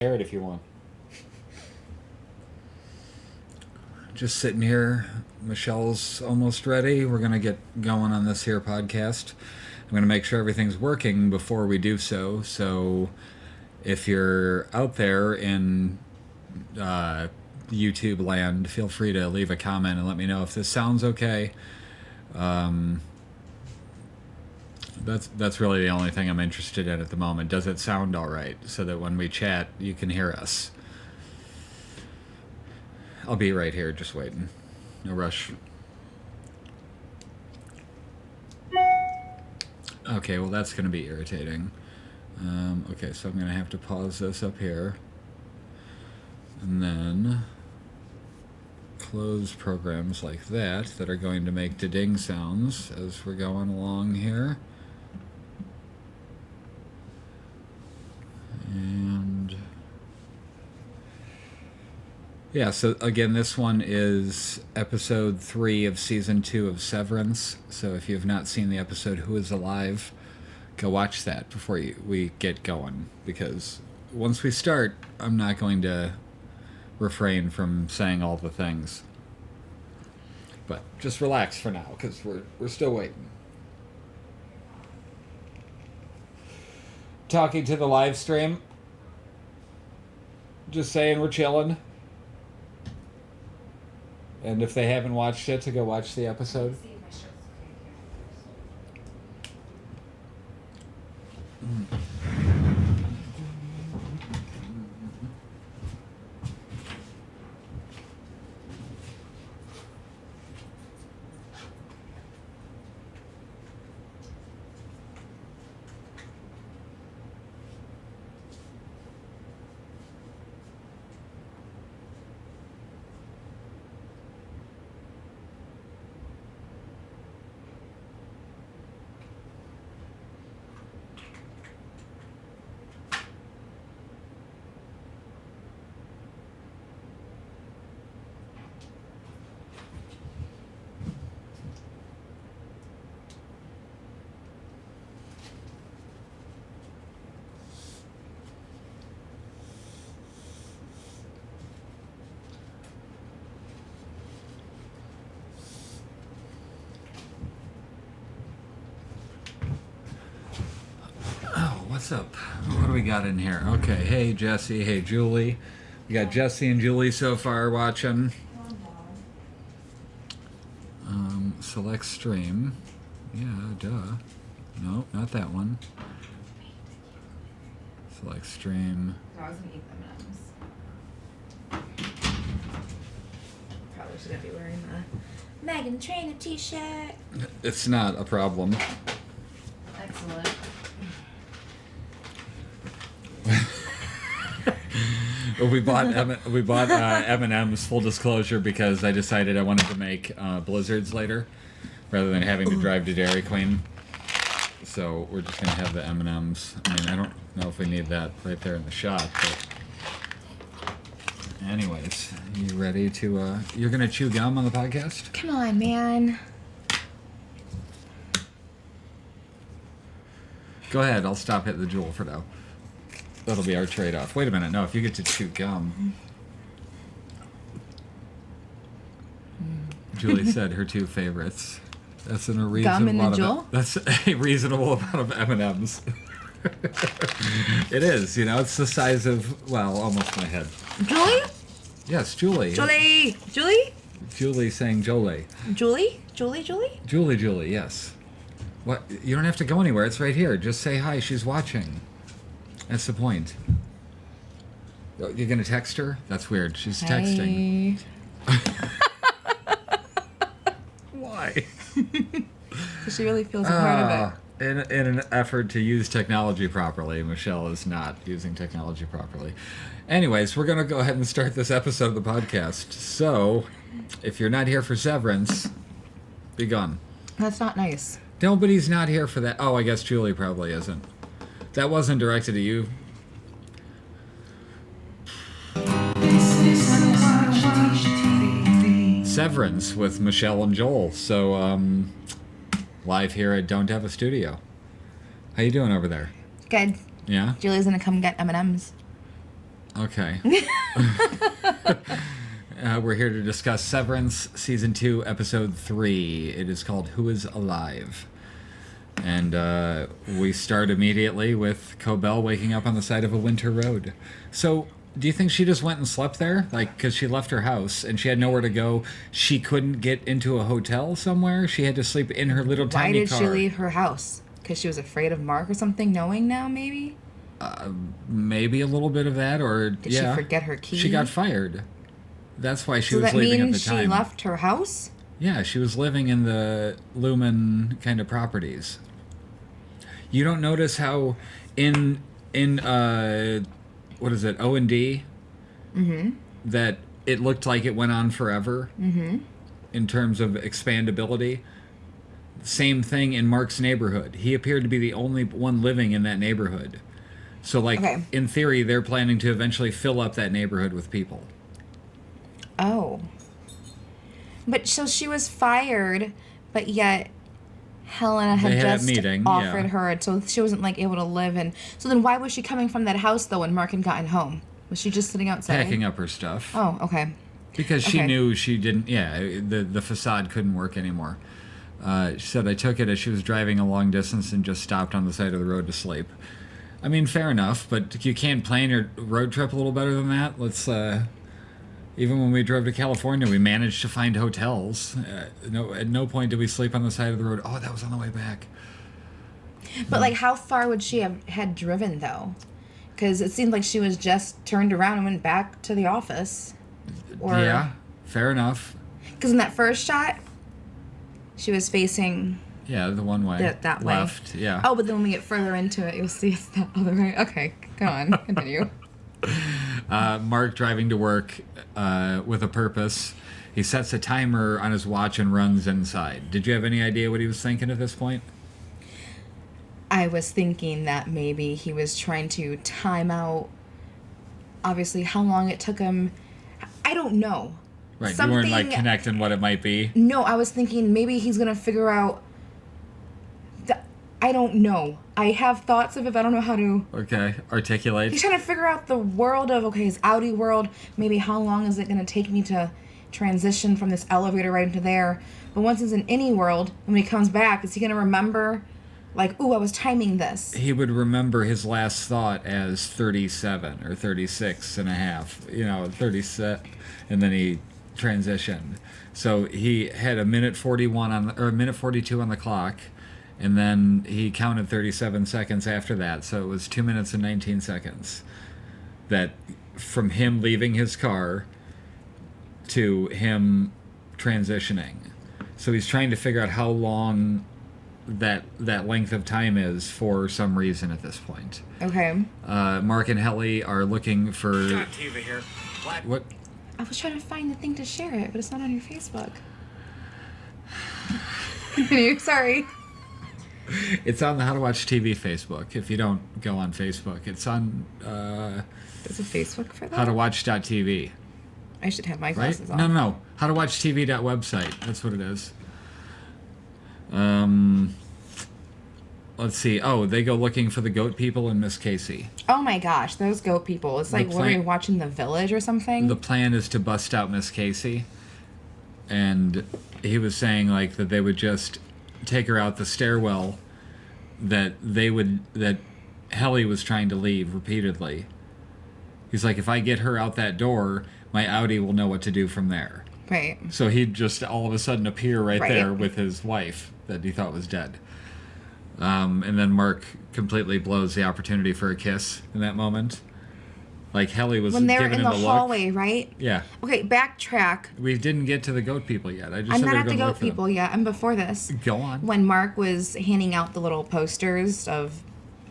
It if you want. Just sitting here. Michelle's almost ready. We're going to get going on this here podcast. I'm going to make sure everything's working before we do so. So if you're out there in YouTube land, feel free to leave a comment and let me know if this sounds okay. That's really the only thing I'm interested in at the moment. Does it sound all right? So that when we chat, you can hear us. I'll be right here, just waiting. No rush. Okay, well that's going to be irritating. Okay, so I'm going to have to pause this up here. And then close programs like that are going to make da-ding sounds as we're going along here. And yeah, so again, this one is episode 3 of season 2 of Severance. So if you have not seen the episode Who is Alive, go watch that before we get going. Because once we start, I'm not going to refrain from saying all the things. But just relax for now, because we're still waiting. Talking to the live stream. Just saying we're chilling. And if they haven't watched it, to go watch the episode. What's up? What do we got in here? Okay, hey Jesse, hey Julie. We got Jesse and Julie so far watching. Select stream. Yeah, duh. No, not that one. Select stream. I was gonna eat M&Ms. Probably shouldn't be wearing the Megan Trainor t-shirt. It's not a problem. Excellent. We bought M&M's, full disclosure, because I decided I wanted to make blizzards later rather than having to drive to Dairy Queen. So we're just going to have the M&M's. I mean, I don't know if we need that right there in the shot, but anyways, you ready to you're going to chew gum on the podcast? Come on, man. Go ahead, I'll stop hitting the jewel for now. That'll be our trade-off. Wait a minute, no, if you get to chew gum. Julie said her 2 favorites. That's a reasonable Gum and the amount jewel? of that's a reasonable amount of M&Ms. It is, you know, it's the size of, well, almost my head. Julie? Yes, Julie. Julie? Julie? Julie saying Jolie. Julie? Julie? Julie? Julie, yes. What? You don't have to go anywhere. It's right here. Just say hi. She's watching. That's the point. You're going to text her? That's weird. She's texting. Why? She really feels a part of it. In an effort to use technology properly, Michelle is not using technology properly. Anyways, we're going to go ahead and start this episode of the podcast. So, if you're not here for Severance, be gone. That's not nice. Nobody's not here for that. Oh, I guess Julie probably isn't. That wasn't directed at you. Severance with Michelle and Joel. So, live here at Don't Have a Studio. How you doing over there? Good. Yeah? Julie's gonna come get M&Ms. Okay. We're here to discuss Severance, Season 2, Episode 3. It is called Who is Alive? And we start immediately with Cobell waking up on the side of a winter road. So, do you think she just went and slept there? Like, because she left her house and she had nowhere to go. She couldn't get into a hotel somewhere? She had to sleep in her little tiny car. Why did she leave her house? Because she was afraid of Mark or something, knowing now, maybe? Maybe a little bit of that, or Did she forget her key? She got fired. That's why she so was leaving at the time. So that means she left her house? Yeah, she was living in the Lumen kind of properties. You don't notice how in what is it, O&D? Mm-hmm. That it looked like it went on forever. Mm-hmm. In terms of expandability. Same thing in Mark's neighborhood. He appeared to be the only one living in that neighborhood. So, like, okay. In theory, they're planning to eventually fill up that neighborhood with people. Oh. But so she was fired, but yet Helena had just offered her, so she wasn't, like, able to live in. So then why was she coming from that house, though, when Mark had gotten home? Was she just sitting outside? Packing up her stuff. Oh, okay. Because she knew she didn't, the facade couldn't work anymore. She said, I took it as she was driving a long distance and just stopped on the side of the road to sleep. I mean, fair enough, but you can't plan your road trip a little better than that. Let's, even when we drove to California, we managed to find hotels. At no point did we sleep on the side of the road. Oh, that was on the way back. But, like, how far would she have had driven, though? Because it seemed like she was just turned around and went back to the office. Yeah, fair enough. Because in that first shot, she was facing... Yeah, the one way. That way. Left, yeah. Oh, but then when we get further into it, you'll see it's the other way. Okay, go on. Continue. Mark driving to work with a purpose. He sets a timer on his watch and runs inside. Did you have any idea what he was thinking at this point? I was thinking that maybe he was trying to time out, obviously, how long it took him. I don't know. Right, you weren't, like, connecting what it might be? No, I was thinking maybe he's going to figure out... I don't know. I have thoughts of it, but I don't know how to... Okay, articulate. He's trying to figure out the world of, his Audi world. Maybe how long is it going to take me to transition from this elevator right into there? But once he's in any world, and when he comes back, is he going to remember, like, ooh, I was timing this? He would remember his last thought as 37 or 36 and a half. 37, and then he transitioned. So he had a minute 41 or a minute 42 on the clock. And then he counted 37 seconds after that, so it was 2 minutes and 19 seconds. That from him leaving his car to him transitioning. So he's trying to figure out how long that length of time is for some reason at this point. Okay. Mark and Helly are looking for... TV here. What? I was trying to find the thing to share it, but it's not on your Facebook. Sorry. It's on the How to Watch TV Facebook. If you don't go on Facebook, it's on... There's a Facebook for that? HowToWatch.tv. I should have my glasses on. No. HowToWatchTV.website. That's what it is. Let's see. Oh, they go looking for the goat people and Miss Casey. Oh my gosh, those goat people. It's like, what are we watching, The Village or something? The plan is to bust out Miss Casey. And he was saying, like, that they would just... take her out the stairwell that Helly was trying to leave repeatedly. He's like, if I get her out that door, my Audi will know what to do from there. Right. So he'd just all of a sudden appear right there with his wife that he thought was dead. And then Mark completely blows the opportunity for a kiss in that moment. Like, Helly was when they were giving in him the a hallway, look. right? Yeah. Okay, backtrack. We didn't get to the goat people yet. I'm not at the goat people yet. I'm before this. Go on. When Mark was handing out the little posters of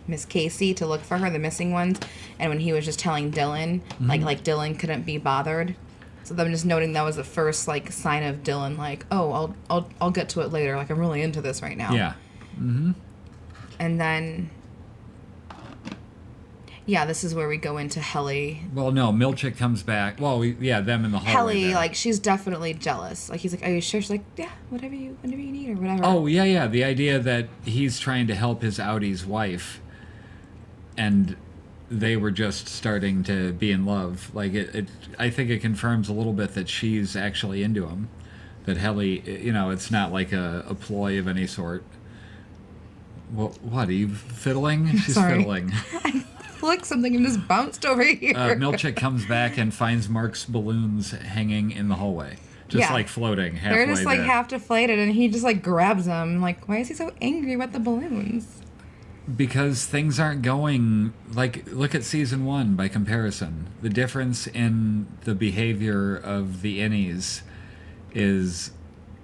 Miss Casey to look for her, the missing ones, and when he was just telling Dylan, like Dylan couldn't be bothered. So I'm just noting that was the first, like, sign of Dylan, like, oh, I'll get to it later. Like, I'm really into this right now. Yeah. Mm-hmm. And then... Yeah, this is where we go into Helly. Well, no, Milchick comes back. Well, them in the hallway. Helly, there. like, she's definitely jealous. Like, he's like, are you sure? She's like, yeah, whenever you need or whatever. Oh, yeah. The idea that he's trying to help his Audi's wife and they were just starting to be in love. Like I think it confirms a little bit that she's actually into him. That Helly, it's not like a ploy of any sort. Well, what, are you fiddling? She's Sorry. fiddling. I flicked something and just bounced over here. Milchick comes back and finds Mark's balloons hanging in the hallway. Just like floating halfway They're just like there. half deflated, and he just like grabs them. Like, why is he so angry about the balloons? Because things aren't going, like, look at season 1 by comparison. The difference in the behavior of the innies is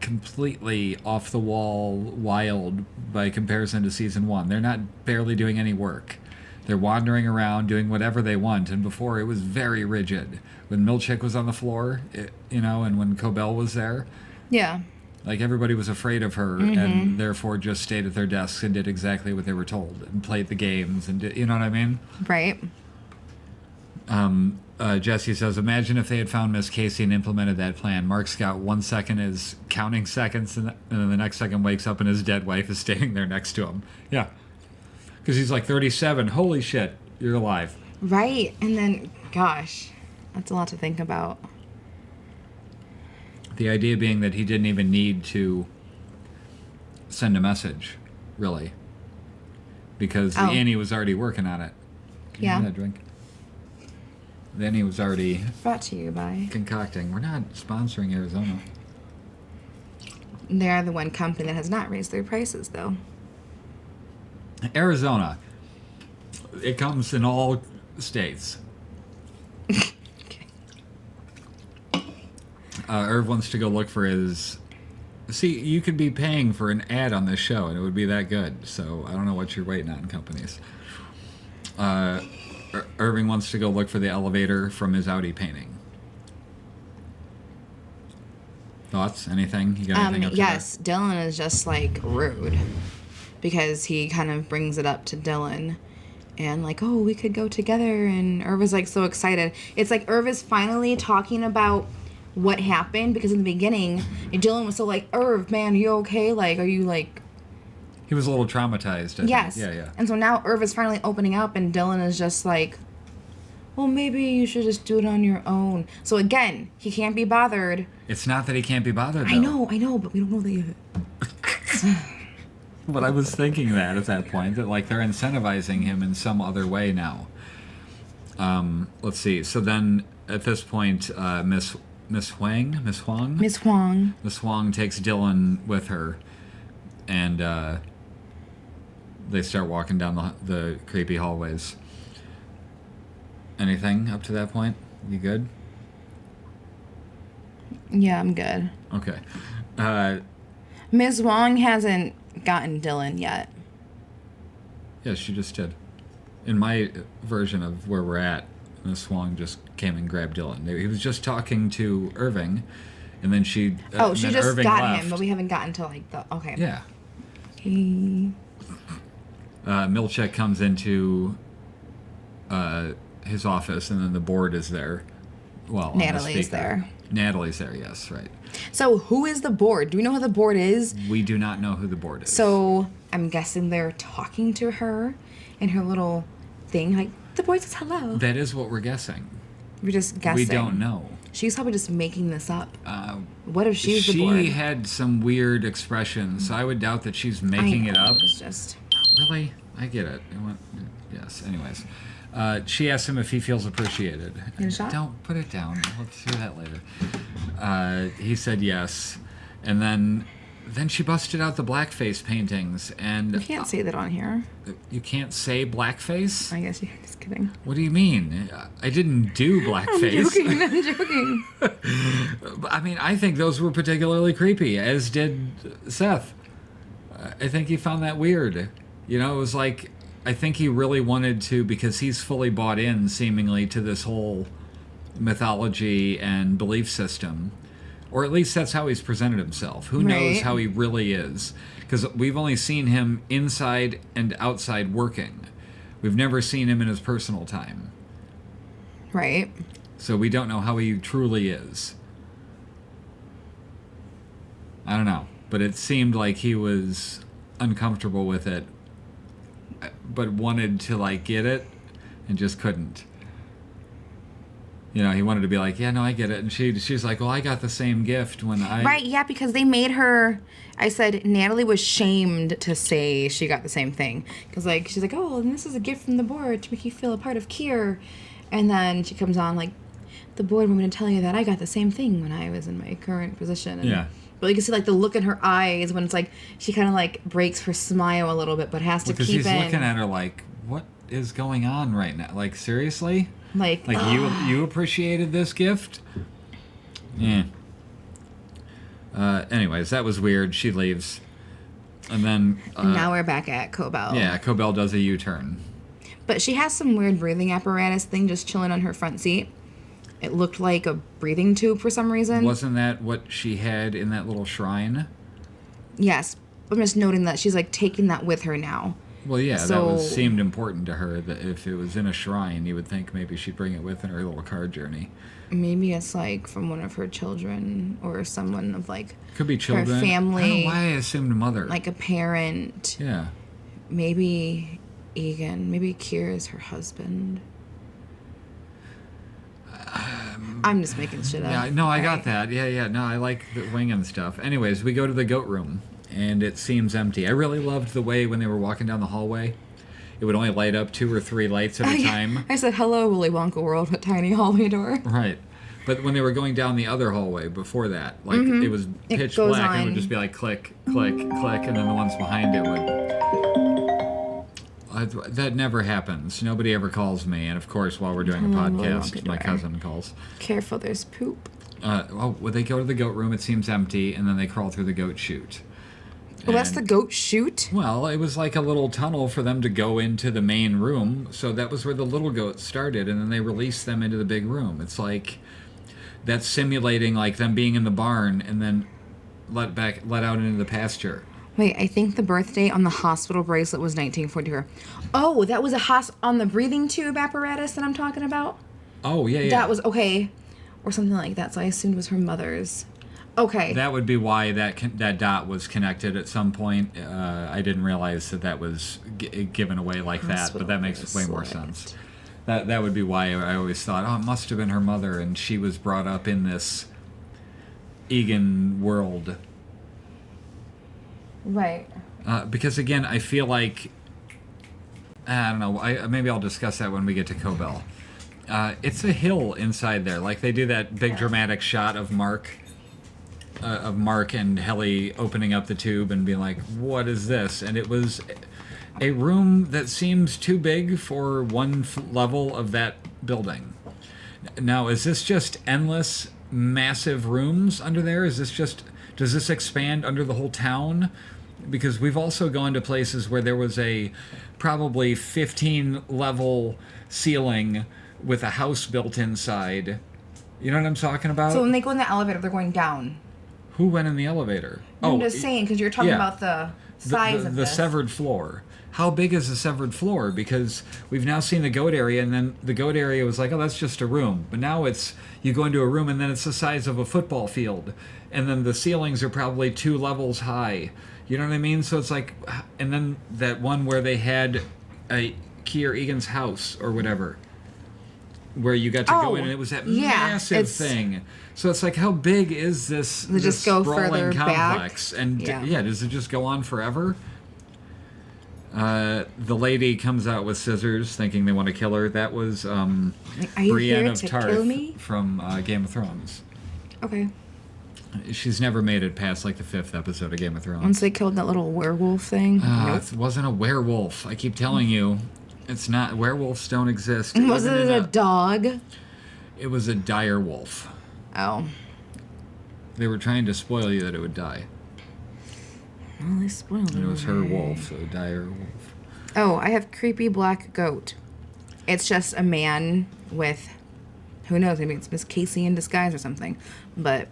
completely off the wall wild by comparison to season 1. They're not barely doing any work. They're wandering around doing whatever they want, and before it was very rigid. When Milchick was on the floor, and when Cobell was there, Yeah. like everybody was afraid of her, and therefore just stayed at their desks and did exactly what they were told and played the games and you know what I mean? Right. Jesse says, imagine if they had found Miss Casey and implemented that plan. Mark Scott 1 second is counting seconds, and then the next second wakes up and his dead wife is standing there next to him. Yeah. Because he's like 37. Holy shit, you're alive. Right. And then, gosh, that's a lot to think about. The idea being that he didn't even need to send a message, really. Because the Annie was already working on it. Can you have that drink? Then he was already Brought to you by... concocting. We're not sponsoring Arizona. They're the one company that has not raised their prices, though. Arizona. It comes in all states. Okay. Irv wants to go look for his... See, you could be paying for an ad on this show, and it would be that good. So I don't know what you're waiting on, companies. Irving wants to go look for the elevator from his Audi painting. Thoughts? Anything? You got anything up to Yes, Dylan is just, like, rude. Because he kind of brings it up to Dylan. And, like, oh, we could go together. And Irv is, like, so excited. It's like Irv is finally talking about what happened. Because in the beginning, Dylan was so like, Irv, man, are you okay? Like, are you, like... He was a little traumatized. I Yes. think. Yeah. And so now Irv is finally opening up, and Dylan is just like, well, maybe you should just do it on your own. So again, he can't be bothered. It's not that he can't be bothered, though. I know, but we don't know that yet. But I was thinking that at that point, that like they're incentivizing him in some other way now. Let's see. So then at this point, Miss Huang takes Dylan with her, and they start walking down the creepy hallways. Anything up to that point? You good? Yeah, I'm good. Okay. Ms. Wong hasn't gotten Dylan yet. Yeah, she just did. In my version of where we're at, Miss Swan just came and grabbed Dylan. He was just talking to Irving, and then she... she just Irving got left. him, but we haven't gotten to, like, the... Okay. Yeah. Okay. Milchick comes into his office, and then the board is there. Well, on the Natalie's speaker. there. Natalie's there, yes, right. So, who is the board? Do we know who the board is? We do not know who the board is. So, I'm guessing they're talking to her in her little thing. Like, the board says hello. That is what we're guessing. We're just guessing. We don't know. She's probably just making this up. What if she's the She board? had some weird expressions, so I would doubt that she's making it up. It's just... Really? I get it. Yes, anyways. She asked him if he feels appreciated. Get a shot? Don't put it down. Let's hear that later. He said yes. And then she busted out the blackface paintings. And You can't say that on here. you can't say blackface? I guess you're just kidding. What do you mean? I didn't do blackface. I'm joking. I mean, I think those were particularly creepy, as did Seth. I think he found that weird. You know, it was like, I think he really wanted to, because he's fully bought in, seemingly, to this whole mythology and belief system. Or at least that's how he's presented himself. Who knows Right. how he really is? Because we've only seen him inside and outside working. We've never seen him in his personal time. Right. So we don't know how he truly is. I don't know. But it seemed like he was uncomfortable with it, but wanted to, like, get it. and just couldn't. You know, he wanted to be like, yeah, no, I get it. And she's like, well, I got the same gift when I... Right, yeah, because they made her... I said Natalie was shamed to say she got the same thing. Because, like, she's like, oh, and this is a gift from the board to make you feel a part of Kier. And then she comes on, like, the board wanted me to tell you that I got the same thing when I was in my current position. And, Yeah. But you can see, like, the look in her eyes when it's, like, she kind of, like, breaks her smile a little bit, but has to keep because he's in. looking at her like, what is going on right now? Like, seriously? Like you appreciated this gift? Yeah. Anyways, that was weird. She leaves. And then... and now we're back at Cobell. Yeah, Cobell does a U-turn. But she has some weird breathing apparatus thing just chilling on her front seat. It looked like a breathing tube for some reason. Wasn't that what she had in that little shrine? Yes. I'm just noting that she's, like, taking that with her now. Well, yeah, So- seemed important to her. That if it was in a shrine, you would think maybe she'd bring it with in her little car journey. Maybe it's, like, from one of her children or someone of, like... Could be children. Her I don't family. know why I assumed mother. Like, a parent. Yeah. Maybe Egan. Maybe Kier is her husband. I'm just making shit up. Yeah, no, I got Right. that. Yeah. No, I like the wing and stuff. Anyways, we go to the goat room, and it seems empty. I really loved the way when they were walking down the hallway, it would only light up 2 or 3 lights at a time. I said, hello, Willy Wonka world, with tiny hallway door. Right. But when they were going down the other hallway before that, like, it was It pitch goes black, and it on. would just be like click, click, click, and then the ones behind it would... that never happens. Nobody ever calls me, and of course, while we're doing a Willy podcast, Wonka my door. cousin calls. Careful, there's poop. When they go to the goat room, it seems empty, and then they crawl through the goat chute. Oh, that's the And- goat chute? Well, it was like a little tunnel for them to go into the main room, so that was where the little goats started, and then they released them into the big room. It's like that's simulating like them being in the barn and then let out into the pasture. Wait, I think the birthday on the hospital bracelet was 1944. Oh, that was on the breathing tube apparatus that I'm talking about? Oh yeah. That was, okay. Or something like that, so I assumed it was her mother's. Okay. That would be why that dot was connected at some point. I didn't realize that was given away like that, but that makes way more sense. That would be why I always thought, oh, it must have been her mother, and she was brought up in this Egan world. Right. Because again, I feel like I don't know. Maybe I'll discuss that when we get to Cobell. It's a hill inside there. Like they do that big dramatic shot of Mark and Helly opening up the tube and being like, "What is this?" And it was a room that seems too big for one level of that building. Now, is this just endless, massive rooms under there? Does this expand under the whole town? Because we've also gone to places where there was a probably 15-level ceiling with a house built inside. You know what I'm talking about? So when they go in the elevator, they're going down. Who went in the elevator? I'm just saying, because you're talking yeah. about the size of the this. severed floor. How big is the severed floor? Because we've now seen the goat area, and then the goat area was like, oh, that's just a room. But now you go into a room, and then it's the size of a football field. And then the ceilings are probably 2 levels high. You know what I mean? So it's like, and then that one where they had Kier Egan's house or whatever, where you got to go in, and it was that massive thing. So it's like, how big is this? Does it just go sprawling further complex? back? And does it just go on forever? The lady comes out with scissors, thinking they want to kill her. That was Are you Brienne here of to Tarth kill me? from Game of Thrones. Okay. She's never made it past like the 5th episode of Game of Thrones. Once they killed that little werewolf thing. It wasn't a werewolf. I keep telling you, it's not. Werewolves don't exist. Was Even it in a dog? It was a dire wolf. Oh. They were trying to spoil you that it would die. Well, they spoiled And it was her already. wolf, so a dire wolf. Oh, I have creepy black goat. It's just a man with, who knows, maybe it's Miss Casey in disguise or something. But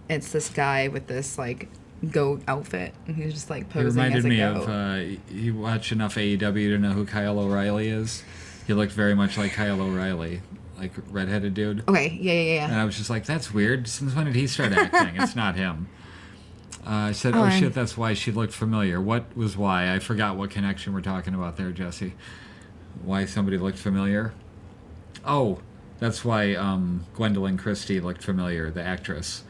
it's this guy with this, like, goat outfit. And he's just, like, It posing reminded as a me goat. of, you watch enough AEW to know who Kyle O'Reilly is. He looked very much like Kyle O'Reilly, like redheaded dude. Okay, yeah. And I was just like, that's weird. Since when did he start acting? It's not him. I said, oh, Oh, shit, that's why she looked familiar. What was why? I forgot what connection we're talking about there, Jesse. Why somebody looked familiar? Oh, that's why Gwendolyn Christie looked familiar, the actress,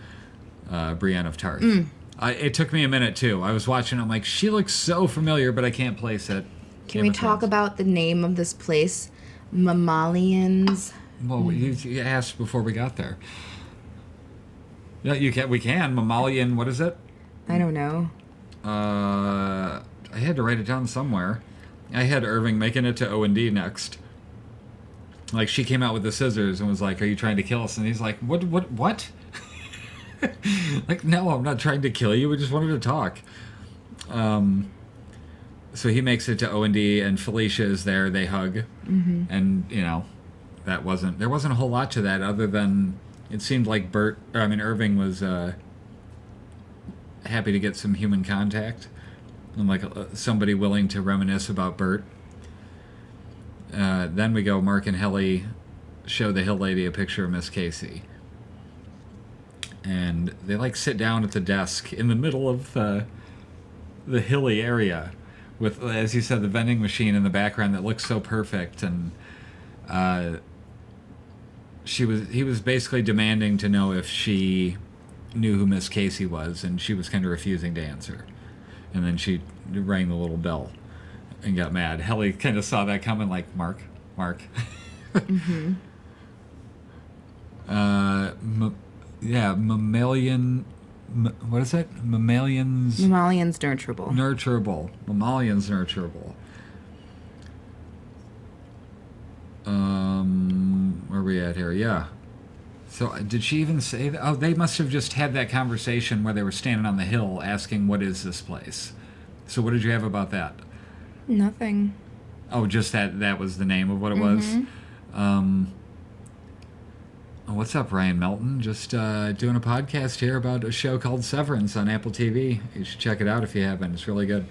Brienne of Tarth. It took me a minute, too. I was watching, I'm like, she looks so familiar, but I can't place it. Can we talk about the name of this place? Mammalians. Well, you asked before we got there. Yeah, you can. We can. Mammalian, what is it? I don't know. I had to write it down somewhere. I had Irving making it to O&D next. Like, she came out with the scissors and was like, "Are you trying to kill us?" And he's like, What? Like, no, I'm not trying to kill you. We just wanted to talk. So he makes it to O&D, and Felicia is there. They hug. Mm-hmm. And, there wasn't a whole lot to that other than it seemed like Irving was happy to get some human contact. And like somebody willing to reminisce about Bert. Then we go, Mark and Helly show the Hill Lady a picture of Miss Casey. And they like sit down at the desk in the middle of the hilly area with, as you said, the vending machine in the background that looks so perfect. And he was basically demanding to know if she knew who Miss Casey was, and she was kind of refusing to answer. And then she rang the little bell and got mad. Helly kind of saw that coming, like, Mark. Mm-hmm. Mammalian... what is it? Mammalians nurturable. Mammalians nurturable. Where are we at here? Yeah. So did she even say that? Oh, they must have just had that conversation where they were standing on the hill asking, what is this place? So what did you have about that? Nothing. Oh, just that was the name of what it was? What's up, Ryan Melton? Just doing a podcast here about a show called Severance on Apple TV. You should check it out if you haven't. It's really good.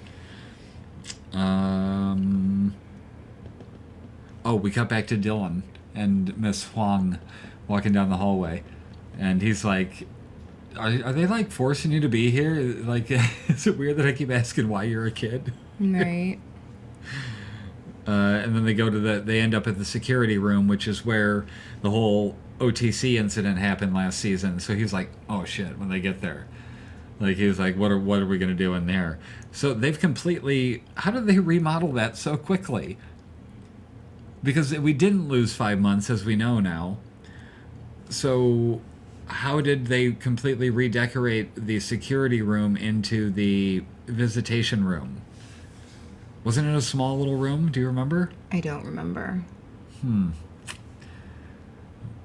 We cut back to Dylan and Miss Huang walking down the hallway. And he's like, are they, like, forcing you to be here? Like, is it weird that I keep asking why you're a kid? Right. And then they end up at the security room, which is where the whole OTC incident happened last season. So he's like, oh shit, when they get there. Like, he was like, what are we going to do in there? So they've completely... How did they remodel that so quickly? Because we didn't lose 5 months, as we know now. So how did they completely redecorate the security room into the visitation room? Wasn't it a small little room? Do you remember? I don't remember.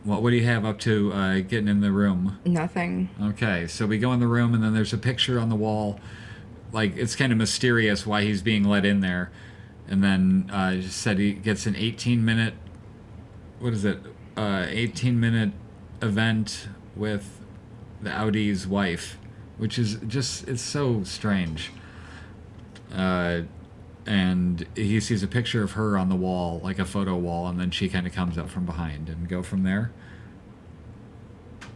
What do you have up to getting in the room? Nothing. Okay, so we go in the room, and then there's a picture on the wall. Like, it's kind of mysterious why he's being let in there. And then said he gets an 18-minute... What is it? 18-minute event with the Audi's wife, which is just... It's so strange. And he sees a picture of her on the wall, like a photo wall, and then she kind of comes up from behind and go from there.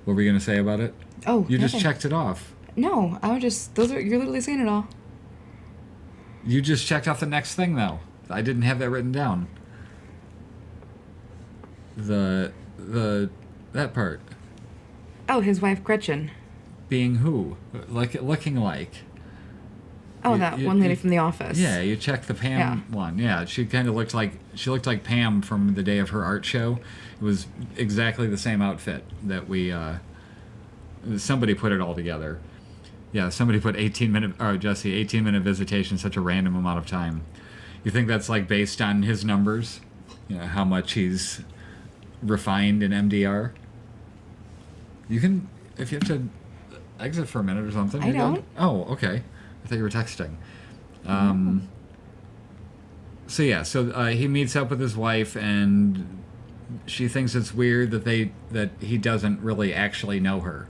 What were you going to say about it? Oh, you nothing. Just checked it off. No, I was just... You're literally saying it all. You just checked off the next thing, though. I didn't have that written down. That part. Oh, his wife Gretchen. Being who? Looking like. Oh, that one lady from The Office. Yeah, you checked the Pam one. Yeah, she kind of looked like Pam from the day of her art show. It was exactly the same outfit that somebody put it all together. Yeah, somebody put 18-minute visitation, such a random amount of time. You think that's like based on his numbers? How much he's refined in MDR? You can, if you have to exit for a minute or something. I don't. Oh, okay. I thought you were texting. So he meets up with his wife, and she thinks it's weird that he doesn't really actually know her.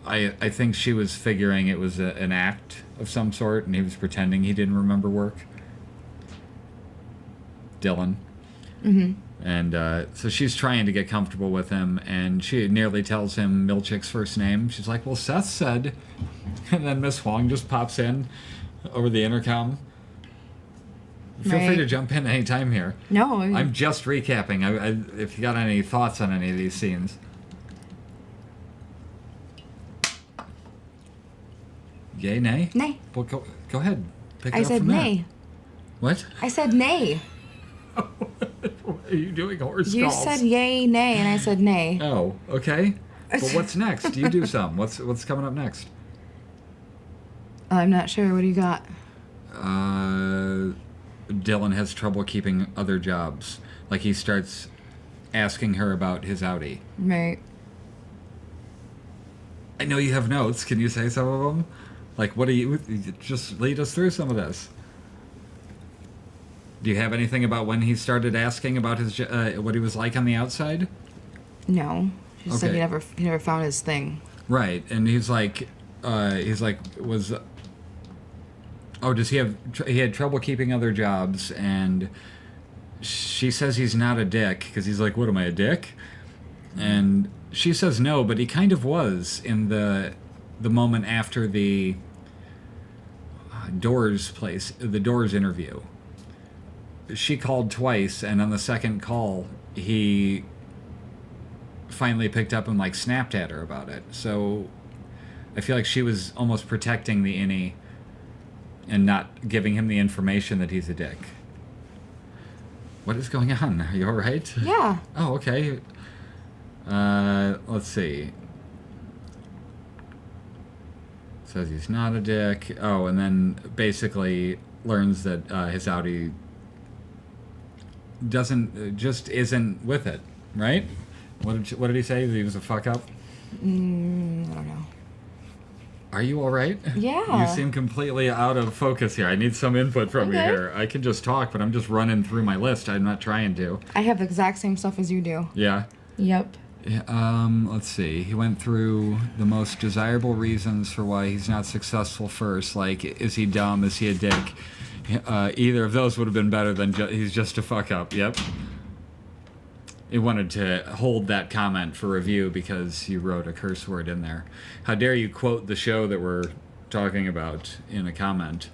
I think she was figuring it was an act of some sort, and he was pretending he didn't remember work. Dylan. Mm-hmm. And so she's trying to get comfortable with him, and she nearly tells him Milchick's first name. She's like, well, Seth said. And then Miss Huang just pops in over the intercom. Feel free Right. to jump in any time here. No. I'm just recapping. If you got any thoughts on any of these scenes. Yay, nay? Nay. Well, go ahead. Pick it I up said from there. nay. What? I said nay. What are you doing, horse You calls? said yay, nay, and I said nay. Oh, okay. Well, what's next? You do some. What's coming up next? I'm not sure. What do you got? Dylan has trouble keeping other jobs. Like, he starts asking her about his Audi. Right. I know you have notes. Can you say some of them? Like, what do you... Just lead us through some of this. Do you have anything about when he started asking about his what he was like on the outside? No. She said Okay. he never found his thing. Right, and he's like, was... Oh, does he have... He had trouble keeping other jobs, and she says he's not a dick, because he's like, what, am I, a dick? And she says no, but he kind of was in the moment after the Doors interview. She called twice, and on the second call, he finally picked up and, like, snapped at her about it. So I feel like she was almost protecting the innie and not giving him the information that he's a dick. What is going on? Are you all right? Yeah. Oh, okay. Let's see. Says he's not a dick. Oh, and then basically learns that his Audi just isn't with it, right? What did he say? That he was a fuck up? I don't know. Are you all right? Yeah. You seem completely out of focus here. I need some input from you Okay. here. I can just talk, but I'm just running through my list. I'm not trying to. I have the exact same stuff as you do. Yeah. Yep. Yeah, let's see. He went through the most desirable reasons for why he's not successful first. Like, is he dumb? Is he a dick? Either of those would have been better than he's just a fuck up. Yep. He wanted to hold that comment for review because you wrote a curse word in there. How dare you quote the show that we're talking about in a comment?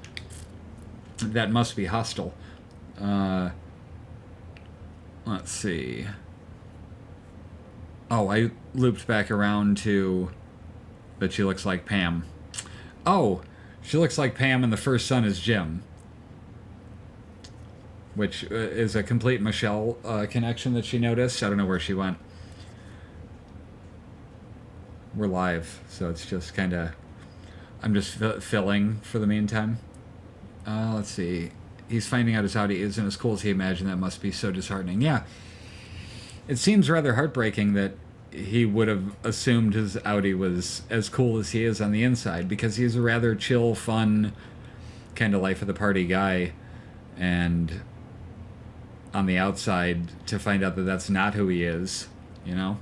That must be hostile. Let's see. Oh, I looped back around to that she looks like Pam. Oh, she looks like Pam and the first son is Jim. Which is a complete Michelle connection that she noticed. I don't know where she went. We're live, so it's just kind of... I'm just filling for the meantime. Let's see. He's finding out his Audi isn't as cool as he imagined. That must be so disheartening. Yeah. It seems rather heartbreaking that he would have assumed his Audi was as cool as he is on the inside, because he's a rather chill, fun, kind of life of the party guy. And on the outside, to find out that that's not who he is, you know?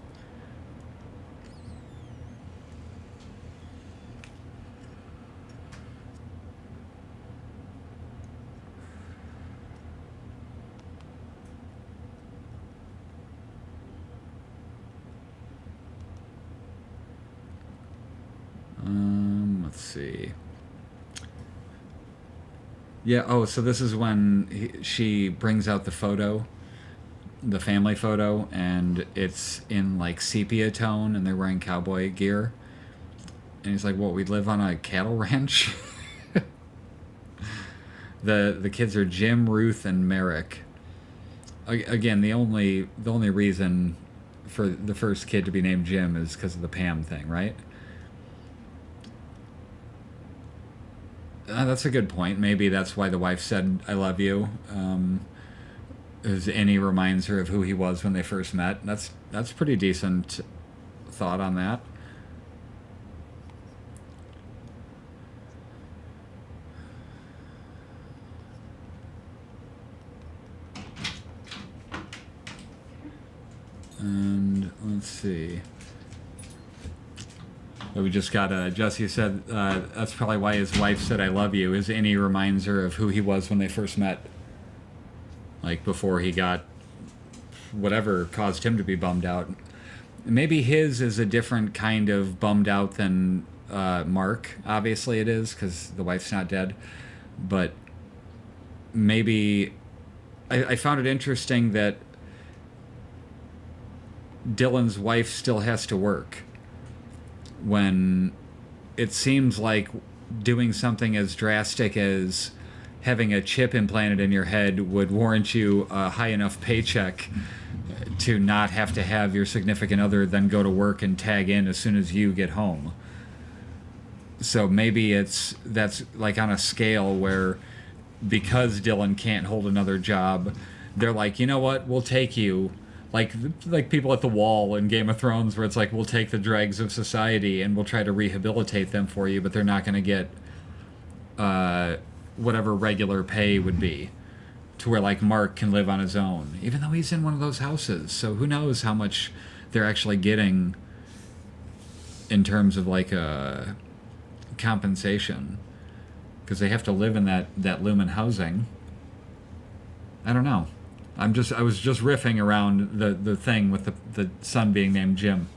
Let's see. Yeah, oh, so this is when she brings out the photo, the family photo, and it's in, like, sepia tone, and they're wearing cowboy gear. And he's like, what, we live on a cattle ranch? The kids are Jim, Ruth, and Merrick. Again, the only reason for the first kid to be named Jim is because of the Pam thing, right? That's a good point. Maybe that's why the wife said, I love you. As Annie reminds her of who he was when they first met. That's pretty decent thought on that. And let's see. We just got Jesse said that's probably why his wife said I love you, is Annie reminds her of who he was when they first met. Like, before he got whatever caused him to be bummed out. Maybe his is a different kind of bummed out than Mark. Obviously it is, because the wife's not dead. But maybe I found it interesting that Dylan's wife still has to work when it seems like doing something as drastic as having a chip implanted in your head would warrant you a high enough paycheck to not have to have your significant other then go to work and tag in as soon as you get home. So maybe that's like on a scale where because Dylan can't hold another job, they're like, you know what, we'll take you. Like people at the wall in Game of Thrones, where it's like, we'll take the dregs of society and we'll try to rehabilitate them for you, but they're not going to get whatever regular pay would be, to where like Mark can live on his own, even though he's in one of those houses. So who knows how much they're actually getting in terms of like a compensation, because they have to live in that Lumen housing. I don't know. I was just riffing around the thing with the son being named Jim,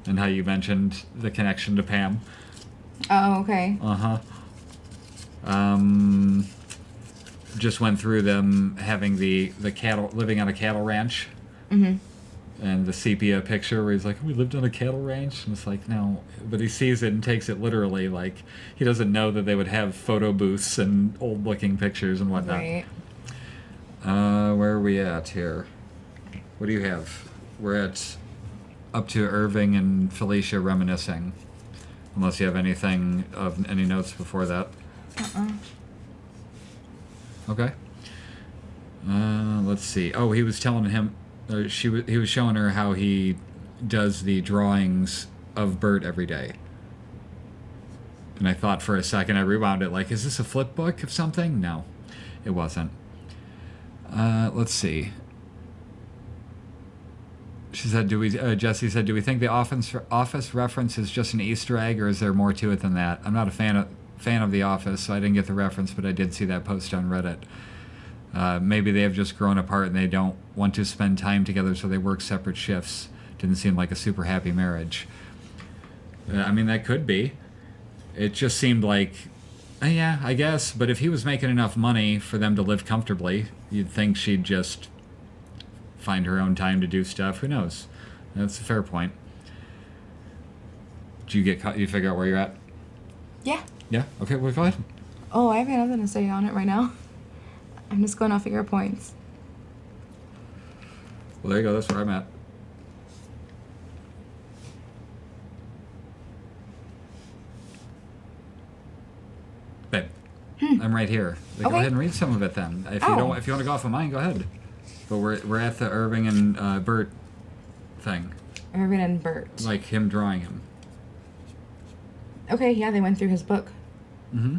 and how you mentioned the connection to Pam. Oh, okay. Just went through them having the cattle, living on a cattle ranch. Mm-hmm. And the sepia picture where he's like, we lived on a cattle ranch, and it's like, no, but he sees it and takes it literally. Like, he doesn't know that they would have photo booths and old looking pictures and whatnot. Right. Where are we at here? What do you have? We're at up to Irving and Felicia reminiscing. Unless you have anything of any notes before that. Okay. Let's see. Oh, he was telling him, he was showing her how he does the drawings of Bert every day. And I thought for a second, I rewound it like, is this a flip book of something? No, it wasn't. Let's see. She said, Jesse said, do we think the Office reference is just an Easter egg, or is there more to it than that? I'm not a fan of The Office, so I didn't get the reference, but I did see that post on Reddit. Maybe they have just grown apart and they don't want to spend time together, so they work separate shifts. Didn't seem like a super happy marriage. I mean, that could be. It just seemed like, yeah, I guess, but if he was making enough money for them to live comfortably, you'd think she'd just find her own time to do stuff. Who knows? That's a fair point. Did you get caught? You figure out where you're at? Yeah. Yeah? Okay, well, go ahead. Oh, I have nothing to say on it right now. I'm just going off of your points. Well, there you go. That's where I'm at. Babe, I'm right here. Go Okay. ahead and read some of it then. If you don't, if you want to go off of mine, go ahead. But we're at the Irving and Bert thing. Irvin and Bert. Like him drawing him. Okay, yeah, they went through his book. Mm-hmm.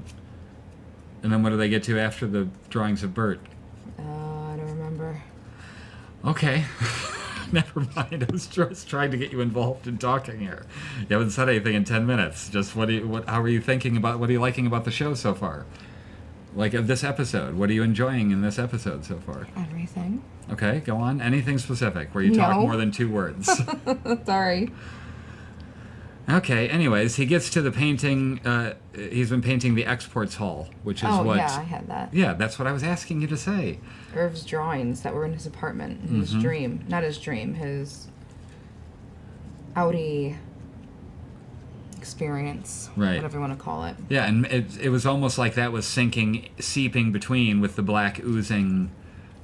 And then what do they get to after the drawings of Bert? I don't remember. Okay. Never mind. I was just trying to get you involved in talking here. You haven't said anything in 10 minutes. Just how are you thinking about, what are you liking about the show so far? Like, of this episode, what are you enjoying in this episode so far? Everything. Okay, go on. Anything specific where you talk more than 2 words? Sorry. Okay, anyways, he gets to the painting. He's been painting the exports hall, which is what... yeah, I had that. Yeah, that's what I was asking you to say. Irv's drawings that were in his apartment, in his dream. Not his dream, his Audi experience. Right. Whatever you want to call it. Yeah, and it was almost like that was seeping between with the black oozing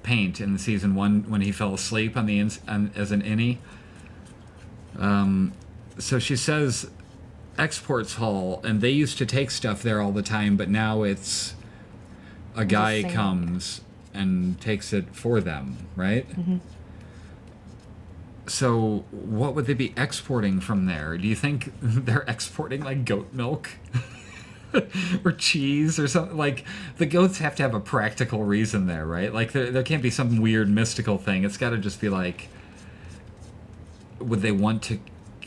paint in the season 1 when he fell asleep on as an innie. So she says exports hall, and they used to take stuff there all the time, but now it's a guy comes and takes it for them, right? Mm-hmm. So what would they be exporting from there? Do you think they're exporting like goat milk? Or cheese or something? Like, the goats have to have a practical reason there, right? Like, there can't be some weird mystical thing. It's got to just be like, would they want to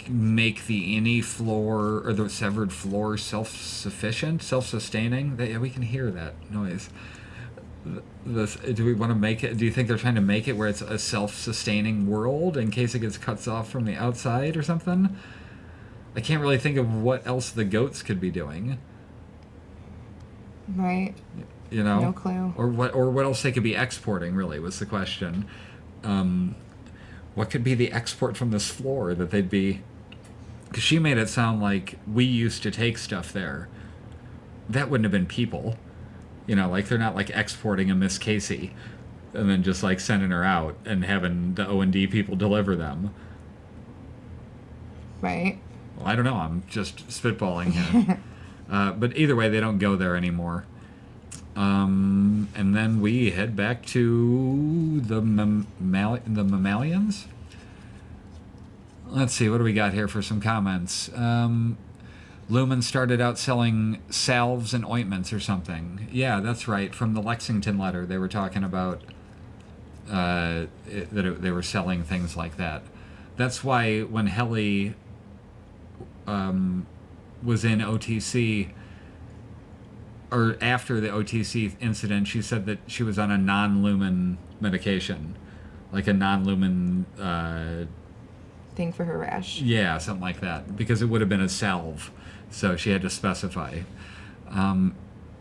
make the innie floor or the severed floor self-sufficient, self-sustaining? We can hear that noise. Do we want to make it? Do you think they're trying to make it where it's a self-sustaining world in case it gets cut off from the outside or something? I can't really think of what else the goats could be doing. Right. You know? No clue. Or what else they could be exporting, really, was the question. What could be the export from this floor that they'd be... Because she made it sound like we used to take stuff there. That wouldn't have been people. You know, like, they're not, like, exporting a Miss Casey and then just, like, sending her out and having the O&D people deliver them. Right. Well, I don't know. I'm just spitballing here. But either way, they don't go there anymore. And then we head back to the mammalians. Let's see, what do we got here for some comments? Lumen started out selling salves and ointments or something. Yeah, that's right. From the Lexington letter, they were talking about they were selling things like that. That's why when Helly was in OTC, or after the OTC incident, she said that she was on a non-lumen medication, like a non-lumen Thing for her rash. yeah, something like that, because it would have been a salve, so she had to specify.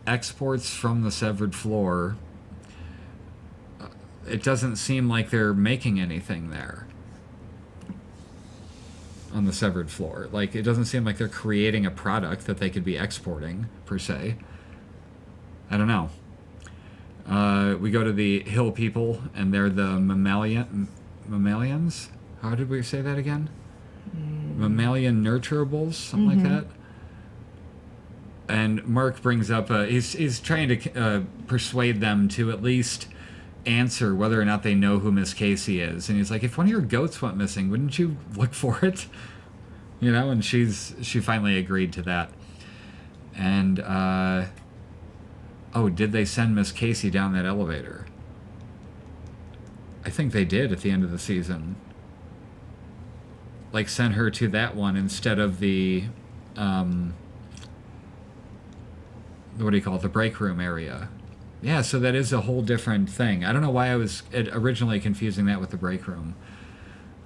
Exports from the severed floor. It doesn't seem like they're making anything there on the severed floor. Like, it doesn't seem like they're creating a product that they could be exporting, per se. I don't know. We go to the hill people, and they're the mammalians? How did we say that again? Mammalian nurturables, something like that. And Mark brings up, he's trying to persuade them to at least answer whether or not they know who Miss Casey is. And he's like, if one of your goats went missing, wouldn't you look for it? You know, and she finally agreed to that. And, oh, did they send Miss Casey down that elevator? I think they did at the end of the season. Like, send her to that one instead of the, what do you call it, the break room area. Yeah, so that is a whole different thing. I don't know why I was originally confusing that with the break room.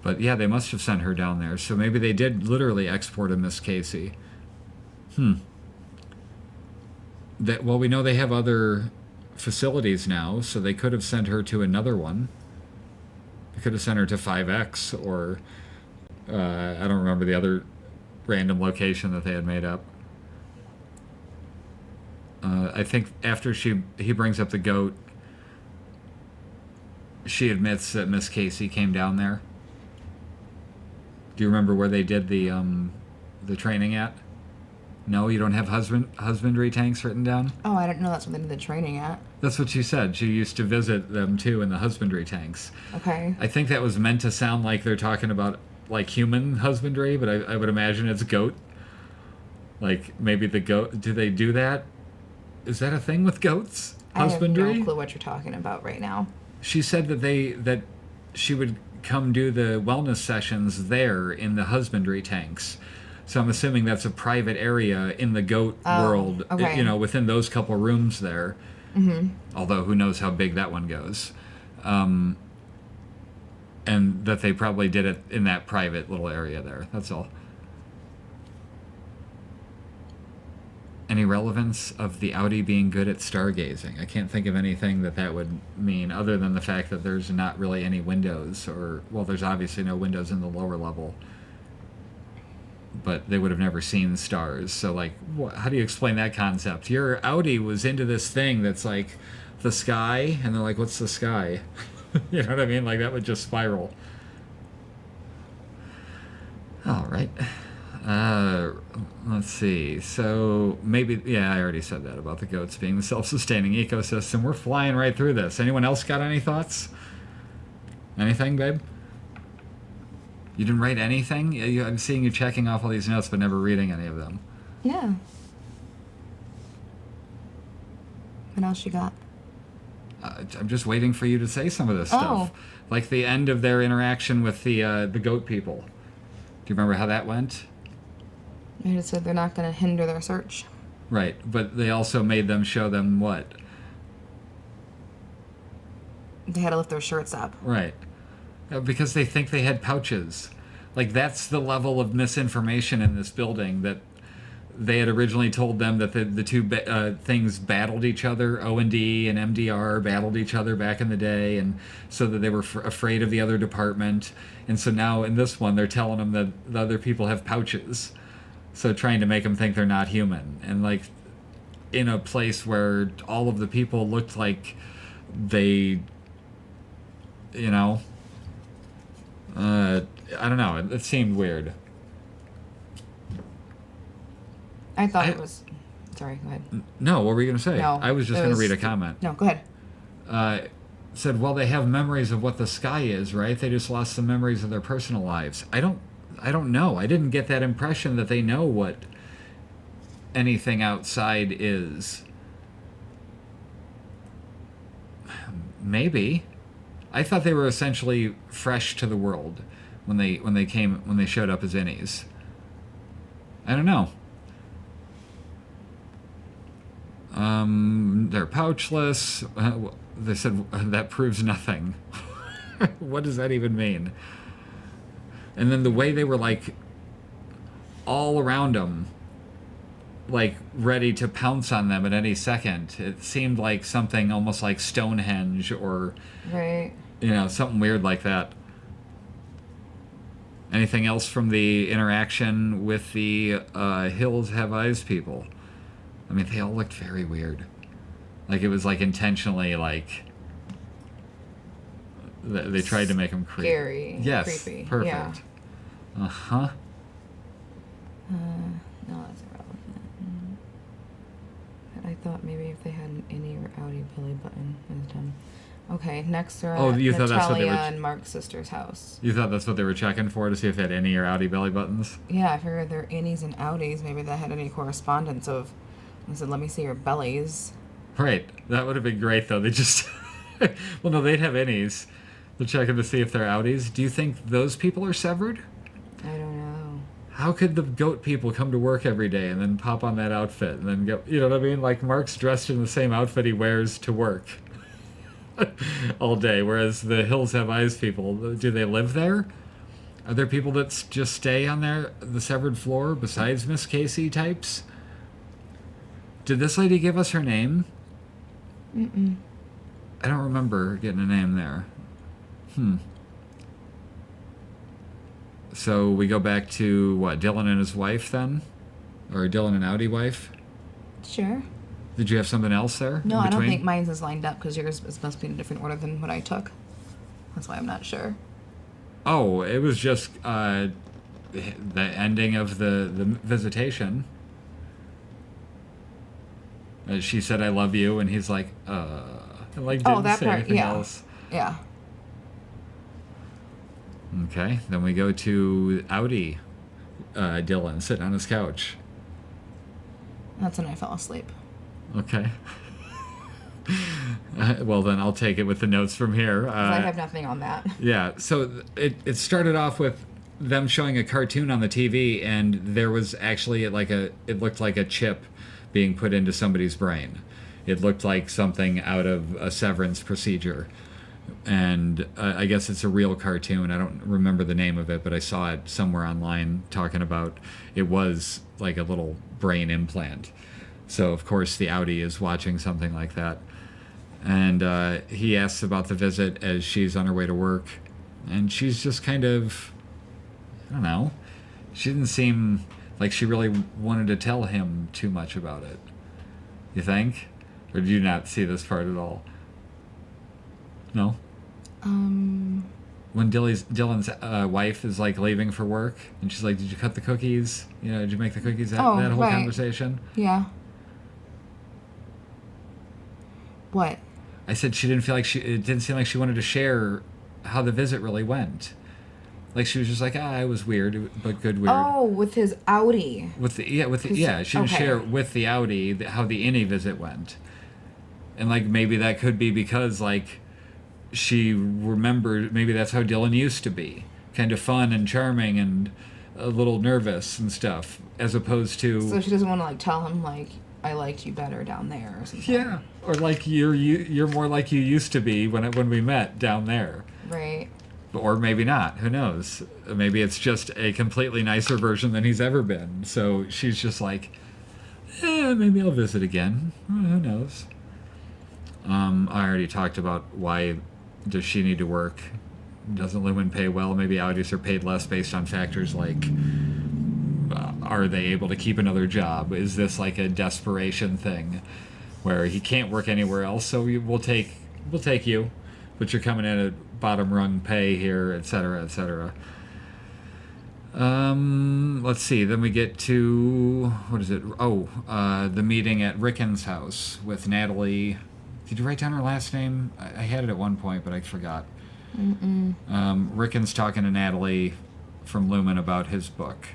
But yeah, they must have sent her down there. So maybe they did literally export a Miss Casey. Well, we know they have other facilities now, so they could have sent her to another one. They could have sent her to 5X, or I don't remember the other random location that they had made up. I think after he brings up the goat, she admits that Miss Casey came down there. Do you remember where they did the training at? No, you don't have husbandry tanks written down? Oh, I didn't know that's what they did the training at. That's what she said. She used to visit them too in the husbandry tanks. Okay. I think that was meant to sound like they're talking about like human husbandry, but I would imagine it's goat. Like, maybe the goat... Do they do that? Is that a thing with goats? Husbandry? I have no clue what you're talking about right now. She said that she would come do the wellness sessions there in the husbandry tanks. So I'm assuming that's a private area in the goat world, okay. You know, within those couple rooms there. Mm-hmm. Although who knows how big that one goes. And that they probably did it in that private little area there. That's all. Any relevance of the Audi being good at stargazing? I can't think of anything that would mean, other than the fact that there's not really any windows, or, well, there's obviously no windows in the lower level. But they would have never seen stars. So, like, how do you explain that concept? Your Audi was into this thing that's like the sky, and they're like, what's the sky? You know what I mean? Like, that would just spiral. All right. Let's see. So maybe, yeah, I already said that about the goats being the self-sustaining ecosystem. We're flying right through this. Anyone else got any thoughts? Anything, babe? You didn't write anything? I'm seeing you checking off all these notes, but never reading any of them. Yeah. What else you got? I'm just waiting for you to say some of this stuff. Like the end of their interaction with the goat people. Do you remember how that went? They just said they're not going to hinder their search. Right, but they also made them show them what? They had to lift their shirts up. Right. Because they think they had pouches. Like, that's the level of misinformation in this building, that they had originally told them that the two things battled each other. O&D and MDR battled each other back in the day, and so that they were afraid of the other department. And so now in this one, they're telling them that the other people have pouches, so trying to make them think they're not human. And like in a place where all of the people looked like they, you know, I don't know. It seemed weird. I thought it was... Sorry, go ahead. No, what were you going to say? No, I was just going to read a comment. No, go ahead. Said, well, they have memories of what the sky is, right? They just lost some memories of their personal lives. I don't know. I didn't get that impression that they know what anything outside is. Maybe. I thought they were essentially fresh to the world when they showed up as innies. I don't know. They're pouchless. They said that proves nothing. What does that even mean? And then the way they were like all around them, like ready to pounce on them at any second. It seemed like something almost like Stonehenge or, right, you know, something weird like that. Anything else from the interaction with the Hills Have Eyes people? I mean, they all looked very weird. Like it was like intentionally like they tried to make them creepy. Scary. Yes, creepy. perfect. Yeah. Uh-huh. No, that's irrelevant. I thought maybe if they had an innie or outie belly button, it was done. Okay, next we're at you thought that's what they Natalia were and Mark's sister's house. You thought that's what they were checking for, to see if they had any or outie belly buttons? Yeah, I figured they're innies and outies. Maybe that had any correspondence of... I said, let me see your bellies. Right. That would have been great, though. They just... well, no, they'd have innies. They're checking to see if they're outies. Do you think those people are severed? I don't know. How could the goat people come to work every day and then pop on that outfit and then get... You know what I mean? Like, Mark's dressed in the same outfit he wears to work all day, whereas the Hills Have Eyes people, do they live there? Are there people that just stay on the severed floor besides Miss Casey types? Did this lady give us her name? Mm-mm. I don't remember getting a name there. So we go back to, what, Dylan and his wife then? Or Dylan and Audi wife? Sure. Did you have something else there? No, in I don't between? think mine's is lined up because yours is supposed to be in a different order than what I took. That's why I'm not sure. Oh, it was just the ending of the visitation. She said, "I love you," and he's like, and like didn't that say part, anything yeah. else. Yeah. Okay, then we go to Audi, Dylan sitting on his couch. That's when I fell asleep. Okay. Well, then I'll take it with the notes from here. I have nothing on that. Yeah, so it started off with them showing a cartoon on the TV, and there was actually it looked like a chip being put into somebody's brain. It looked like something out of a Severance procedure. And I guess it's a real cartoon. I don't remember the name of it, but I saw it somewhere online talking about it was like a little brain implant. So, of course, the Audi is watching something like that. And he asks about the visit as she's on her way to work. And she's just kind of, I don't know, she didn't seem like she really wanted to tell him too much about it. You think? Or did you not see this part at all? No? When Dylan's wife is like leaving for work, and she's like, "Did you cut the cookies? You know, did you make the cookies?" That whole right. conversation. Yeah. What? I said she didn't feel like it didn't seem like she wanted to share how the visit really went. Like she was just like, it was weird, but good weird. Oh, with his Audi. She didn't share with the Audi how the innie visit went, and like maybe that could be because like she remembered maybe that's how Dylan used to be, kind of fun and charming and a little nervous and stuff, as opposed to. So she doesn't want to like tell him like I liked you better down there or something. Yeah, or like you're more like you used to be when we met down there. Right. Or maybe not. Who knows? Maybe it's just a completely nicer version than he's ever been. So she's just like, maybe I'll visit again. Who knows? I already talked about why does she need to work. Doesn't Lumen pay well? Maybe Audis are paid less based on factors like are they able to keep another job? Is this like a desperation thing where he can't work anywhere else, so we'll take you, but you're coming in at bottom rung pay here, etc., etc. Let's see. Then we get to what is it? Oh, the meeting at Rickon's house with Natalie. Did you write down her last name? I had it at one point, but I forgot. Rickon's talking to Natalie from Lumen about his book.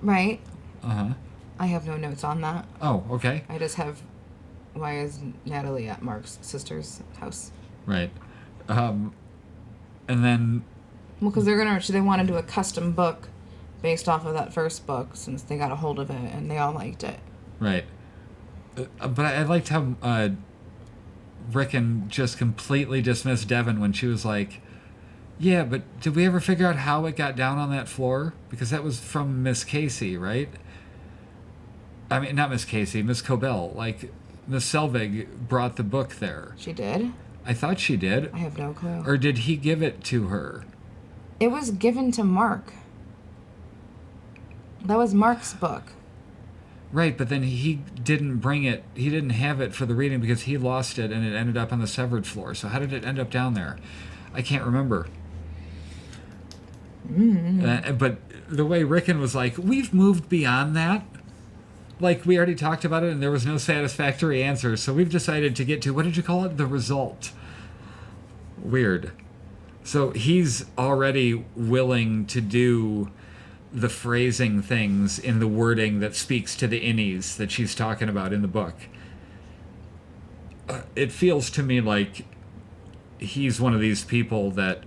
Right. Uh-huh. I have no notes on that. Oh, okay. I just have, why is Natalie at Mark's sister's house? Right. And then... Well, because they want to do a custom book based off of that first book, since they got a hold of it and they all liked it. Right. But I liked how Rickon just completely dismissed Devin when she was like, yeah, but did we ever figure out how it got down on that floor? Because that was from Miss Casey, right? I mean, not Miss Casey, Miss Cobell. Like, Miss Selvig brought the book there. She did? I thought she did. I have no clue. Or did he give it to her? It was given to Mark. That was Mark's book. Right, but then he didn't bring it. He didn't have it for the reading because he lost it and it ended up on the severed floor. So how did it end up down there? I can't remember. But the way Rickon was like, we've moved beyond that. Like, we already talked about it and there was no satisfactory answer. So we've decided to get to, what did you call it? The result. Weird. So he's already willing to do the phrasing things in the wording that speaks to the innies that she's talking about in the book. It feels to me like he's one of these people that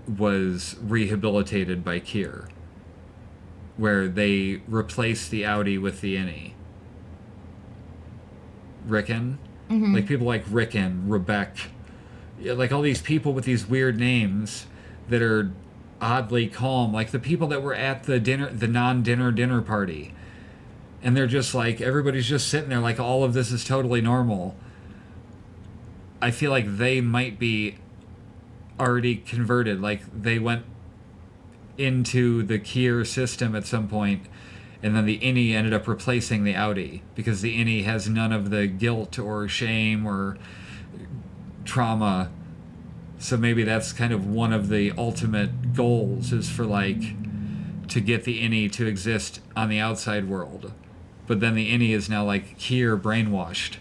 was rehabilitated by Keir, where they replaced the outie with the innie. Rickon? Mm-hmm. Like people like Rickon, Rebecca, like all these people with these weird names that are oddly calm, like the people that were at the non-dinner dinner party, and they're just like, everybody's just sitting there like all of this is totally normal. I feel like they might be already converted, like they went into the Keir system at some point, and then the innie ended up replacing the outie because the innie has none of the guilt or shame or trauma. So maybe that's kind of one of the ultimate goals, is for like to get the innie to exist on the outside world. But then the innie is now like Keir brainwashed,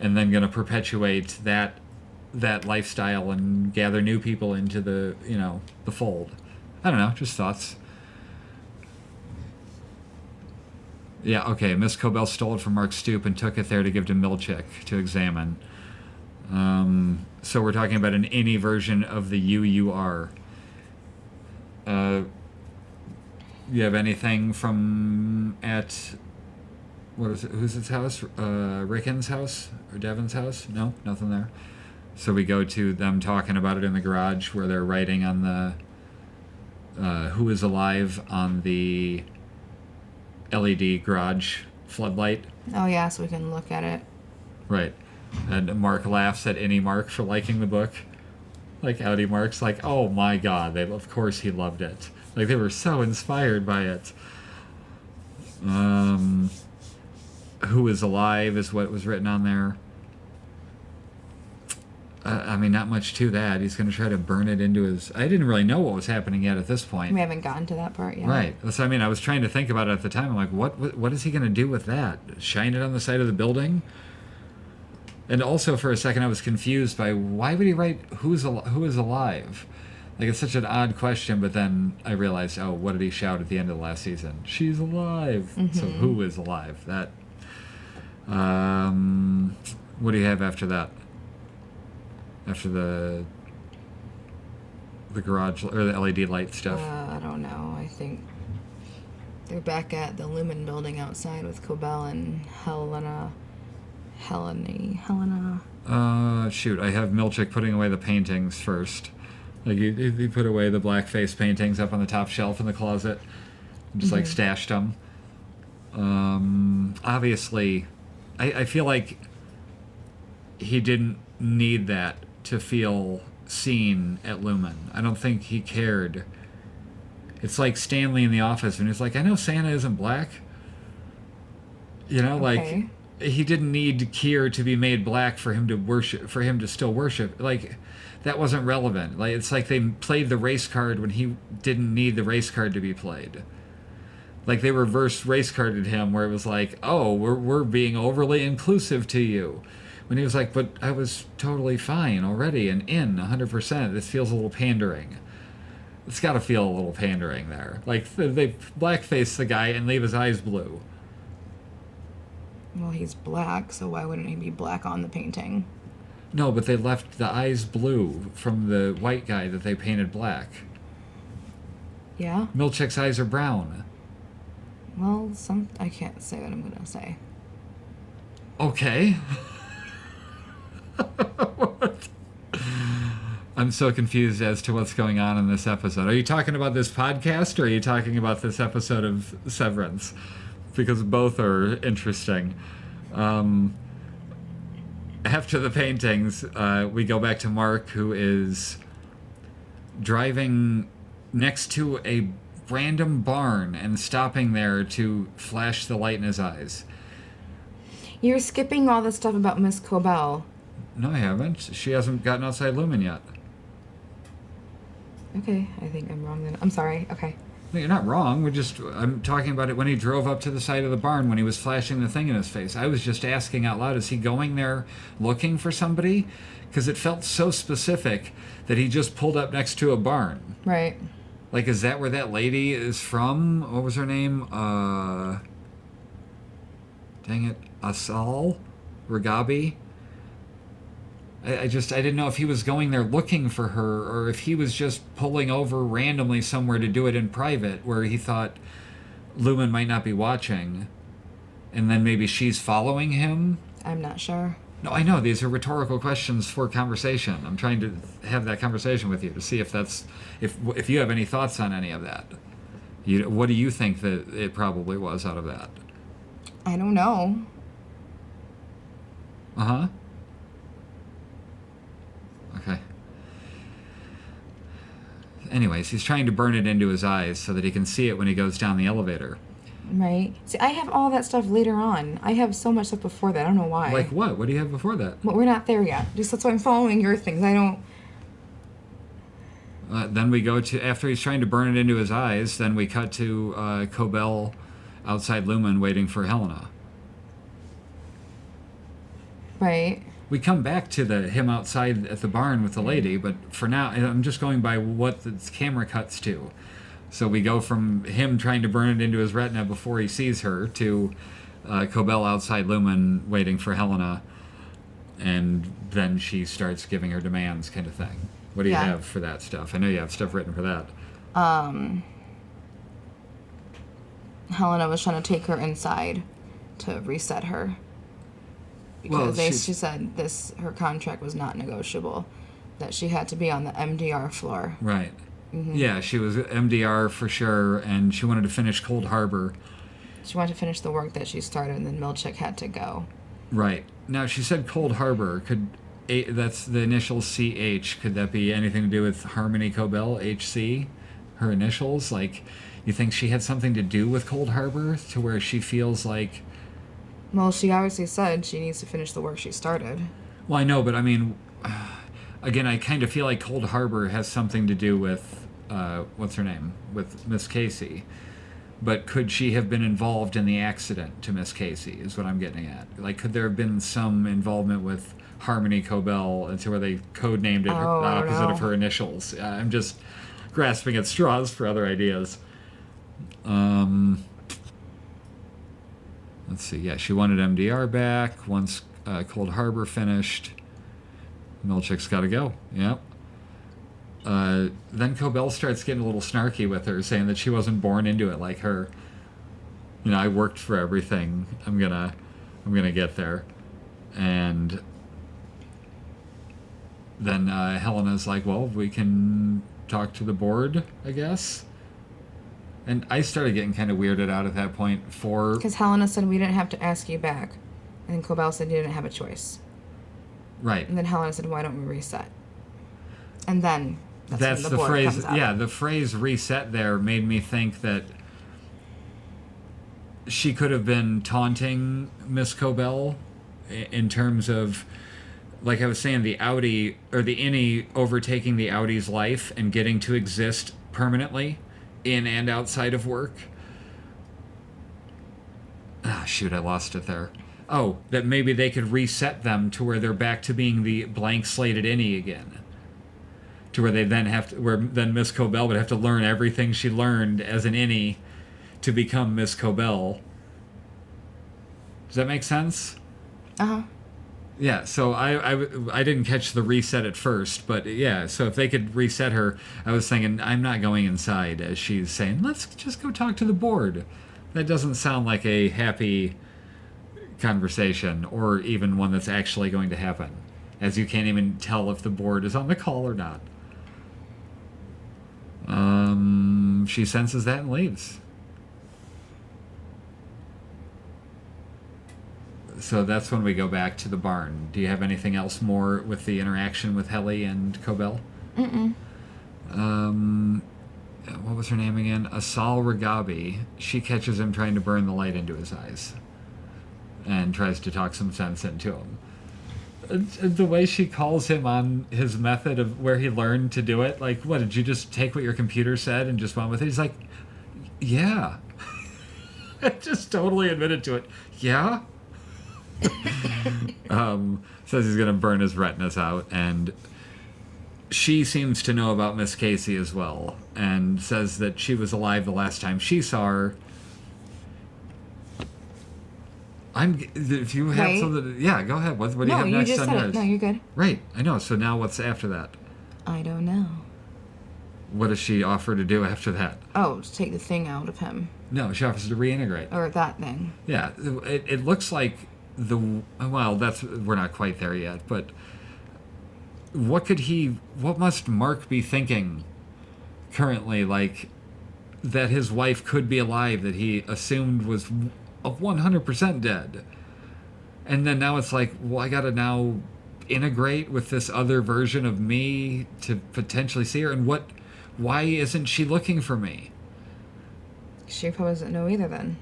and then going to perpetuate that lifestyle and gather new people into the fold. I don't know, just thoughts. Yeah, okay. Miss Cobell stole it from Mark's stoop and took it there to give to Milchick to examine. So we're talking about an innie version of the UUR. You have anything from at, what is it? Who's its house? Rickon's house or Devin's house? No, nothing there. So we go to them talking about it in the garage where they're writing on the who is alive on the LED garage floodlight. Oh yeah, so we can look at it. Right. And Mark laughs at any Mark for liking the book. Like Audi Mark's like, oh my god, of course he loved it. Like they were so inspired by it. Who is alive is what was written on there. I mean, not much to that. He's going to try to burn it into his... I didn't really know what was happening yet at this point. We haven't gotten to that part yet. Right. So, I mean, I was trying to think about it at the time. I'm like, what is he going to do with that? Shine it on the side of the building? And also, for a second, I was confused by why would he write who is alive? Like, it's such an odd question, but then I realized, oh, what did he shout at the end of the last season? She's alive. Mm-hmm. So who is alive? That... what do you have after that? After the garage or the LED light stuff? I don't know. I think they're back at the Lumen building outside with Cobell and Helena. Shoot, I have Milchick putting away the paintings first. Like, he put away the blackface paintings up on the top shelf in the closet. Just, like, stashed them. Obviously, I feel like he didn't need that to feel seen at Lumen. I don't think he cared. It's like Stanley in The Office, and he's like, I know Santa isn't black. You know, Okay. like, he didn't need Kier to be made black for him to worship, for him to still worship. Like, that wasn't relevant. Like, it's like they played the race card when he didn't need the race card to be played. Like, they reverse race carded him, where it was like, oh, we're being overly inclusive to you. When he was like, but I was totally fine already and in 100%. This feels a little pandering. It's got to feel a little pandering there. Like, they blackface the guy and leave his eyes blue. Well, he's black, so why wouldn't he be black on the painting? No, but they left the eyes blue from the white guy that they painted black. Yeah? Milchick's eyes are brown. Well, I can't say what I'm gonna say. Okay. What? I'm so confused as to what's going on in this episode. Are you talking about this podcast, or are you talking about this episode of Severance? Because both are interesting. After the paintings, we go back to Mark, who is driving next to a random barn and stopping there to flash the light in his eyes. You're skipping all the stuff about Miss Cobell. No, I haven't. She hasn't gotten outside Lumen yet. Okay, I think I'm wrong then. I'm sorry. Okay. No, you're not wrong. I'm talking about it when he drove up to the side of the barn when he was flashing the thing in his face. I was just asking out loud, is he going there looking for somebody? Because it felt so specific that he just pulled up next to a barn. Right. Like, is that where that lady is from? What was her name? Dang it. Asal? Ragabi? I didn't know if he was going there looking for her, or if he was just pulling over randomly somewhere to do it in private, where he thought Lumen might not be watching, and then maybe she's following him. I'm not sure. No, I know, these are rhetorical questions for conversation. I'm trying to have that conversation with you to see if you have any thoughts on any of that. What do you think that it probably was out of that? I don't know. Uh-huh. Okay. Anyways, he's trying to burn it into his eyes so that he can see it when he goes down the elevator. Right. See, I have all that stuff later on. I have so much stuff before that. I don't know why. Like what? What do you have before that? Well, we're not there yet. Just that's why I'm following your things. I don't... Then we go to, after he's trying to burn it into his eyes, then we cut to Cobell outside Lumen waiting for Helena. Right. We come back to him outside at the barn with the lady, but for now, I'm just going by what the camera cuts to. So we go from him trying to burn it into his retina before he sees her to Cobell outside Lumen waiting for Helena, and then she starts giving her demands, kind of thing. What do you have for that stuff? I know you have stuff written for that. Helena was trying to take her inside to reset her. Because she said her contract was not negotiable. That she had to be on the MDR floor. Right. Mm-hmm. Yeah, she was MDR for sure, and she wanted to finish Cold Harbor. She wanted to finish the work that she started, and then Milchick had to go. Right. Now, she said Cold Harbor. That's the initial CH. Could that be anything to do with Harmony Cobell, HC? Her initials? Like, you think she had something to do with Cold Harbor to where she feels like... Well, she obviously said she needs to finish the work she started. Well, I know, but I mean, again, I kind of feel like Cold Harbor has something to do with, what's her name? With Miss Casey. But could she have been involved in the accident to Miss Casey, is what I'm getting at. Like, could there have been some involvement with Harmony Cobell to where they codenamed it the opposite of her initials? I'm just grasping at straws for other ideas. Let's see. Yeah, she wanted MDR back once Cold Harbor finished. Milchick's got to go. Yep. Then Cobell starts getting a little snarky with her, saying that she wasn't born into it like her. You know, I worked for everything. I'm gonna get there. And then Helena's like, well, we can talk to the board, I guess. And I started getting kind of weirded out at that point for... Because Helena said we didn't have to ask you back. And then Cobell said you didn't have a choice. Right. And then Helena said, why don't we reset? And then that's when the board phrase. comes out. Yeah, the phrase reset there made me think that she could have been taunting Miss Cobell in terms of, like I was saying, the outie, or the innie overtaking the outie's life and getting to exist permanently in and outside of work. Ah, shoot, I lost it there. Oh, that maybe they could reset them to where they're back to being the blank slated innie again. To where they then have to, where then Miss Cobell would have to learn everything she learned as an innie to become Miss Cobell. Does that make sense? Uh-huh. Yeah, so I didn't catch the reset at first, but yeah, so if they could reset her, I was thinking, I'm not going inside, as she's saying, let's just go talk to the board. That doesn't sound like a happy conversation, or even one that's actually going to happen, as you can't even tell if the board is on the call or not. She senses that and leaves. So that's when we go back to the barn. Do you have anything else more with the interaction with Helly and Cobell? Mm-mm. What was her name again? Asal Ragabi. She catches him trying to burn the light into his eyes and tries to talk some sense into him. The way she calls him on his method of where he learned to do it, like, what, did you just take what your computer said and just went with it? He's like, yeah. Just totally admitted to it. Yeah? Says he's gonna burn his retinas out, and she seems to know about Miss Casey as well, and says that she was alive the last time she saw her. If you have Right. something, yeah, go ahead. What do you have No, you next just on said yours? it. No, you're good. Right, I know. So now what's after that? I don't know. What does she offer to do after that? Oh, to take the thing out of him. No, she offers to reintegrate. Or that thing. Yeah, it looks like we're not quite there yet, but what must Mark be thinking currently, like, that his wife could be alive, that he assumed was 100% dead, and then now it's like, well, I gotta now integrate with this other version of me to potentially see her, and why isn't she looking for me? She probably doesn't know either then.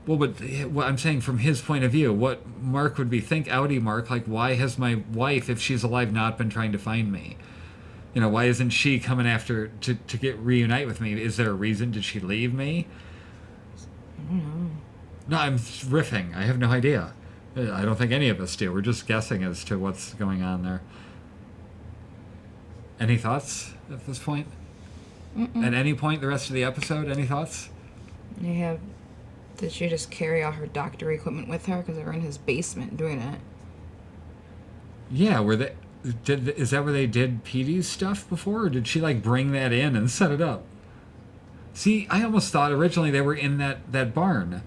Well, but what I'm saying from his point of view, what Mark would be outie Mark, like, why has my wife, if she's alive, not been trying to find me? You know, why isn't she coming after to reunite with me? Is there a reason? Did she leave me? I don't know. No, I'm riffing. I have no idea. I don't think any of us do. We're just guessing as to what's going on there. Any thoughts at this point? Mm-mm. At any point the rest of the episode, any thoughts? Did she just carry all her doctor equipment with her because they were in his basement doing it? Yeah, is that where they did Petey's stuff before, or did she, like, bring that in and set it up? See, I almost thought originally they were in that barn.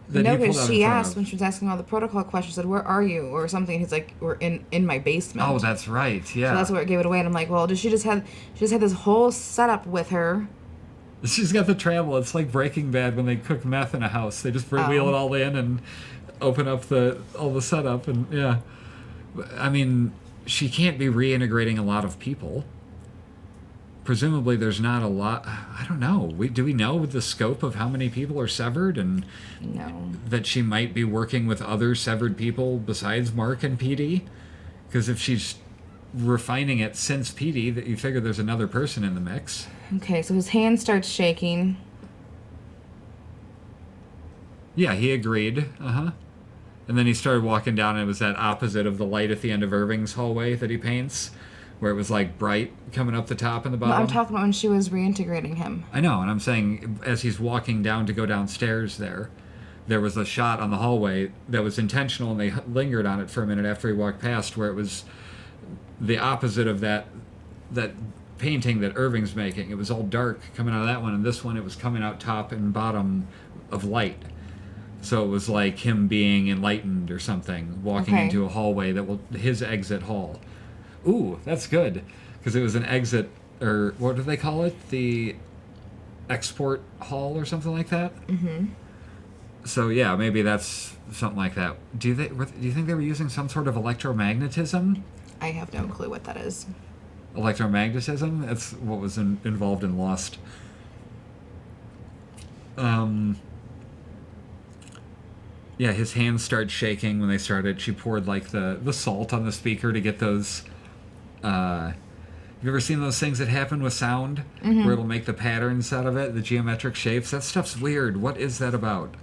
That No, he pulled because out in she front asked of. when she was asking all the protocol questions, said, "Where are you?" or something. He's like, "We're in my basement." Oh, that's right. Yeah. So that's what gave it away. And I'm like, well, she just had this whole setup with her. She's got the travel. It's like Breaking Bad when they cook meth in a house. They just wheel it all in and open up all the setup, and yeah. I mean, she can't be reintegrating a lot of people. Presumably, there's not a lot. I don't know. Do we know the scope of how many people are severed, and No. that she might be working with other severed people besides Mark and PD? Because if she's refining it since PD, that you figure there's another person in the mix. Okay, so his hand starts shaking. Yeah, he agreed. Uh-huh. And then he started walking down, and it was that opposite of the light at the end of Irving's hallway that he paints, where it was, like, bright coming up the top and the No, bottom. I'm talking about when she was reintegrating him. I know, and I'm saying as he's walking down to go downstairs there was a shot on the hallway that was intentional, and they lingered on it for a minute after he walked past, where it was the opposite of that painting that Irving's making. It was all dark coming out of that one, and this one it was coming out top and bottom of light. So it was like him being enlightened or something, walking Okay. into a hallway his exit hall. ooh, that's good. Because it was an exit, or what do they call it? The export hall or something like that? Mm-hmm. So yeah, maybe that's something like that. Do you think they were using some sort of electromagnetism? I have no clue what that is. Electromagnetism? That's what was involved in Lost. Yeah, his hands started shaking when they started. She poured like the salt on the speaker to get those. Have you ever seen those things that happen with sound, where it'll make the patterns out of it, the geometric shapes? That stuff's weird. What is that about?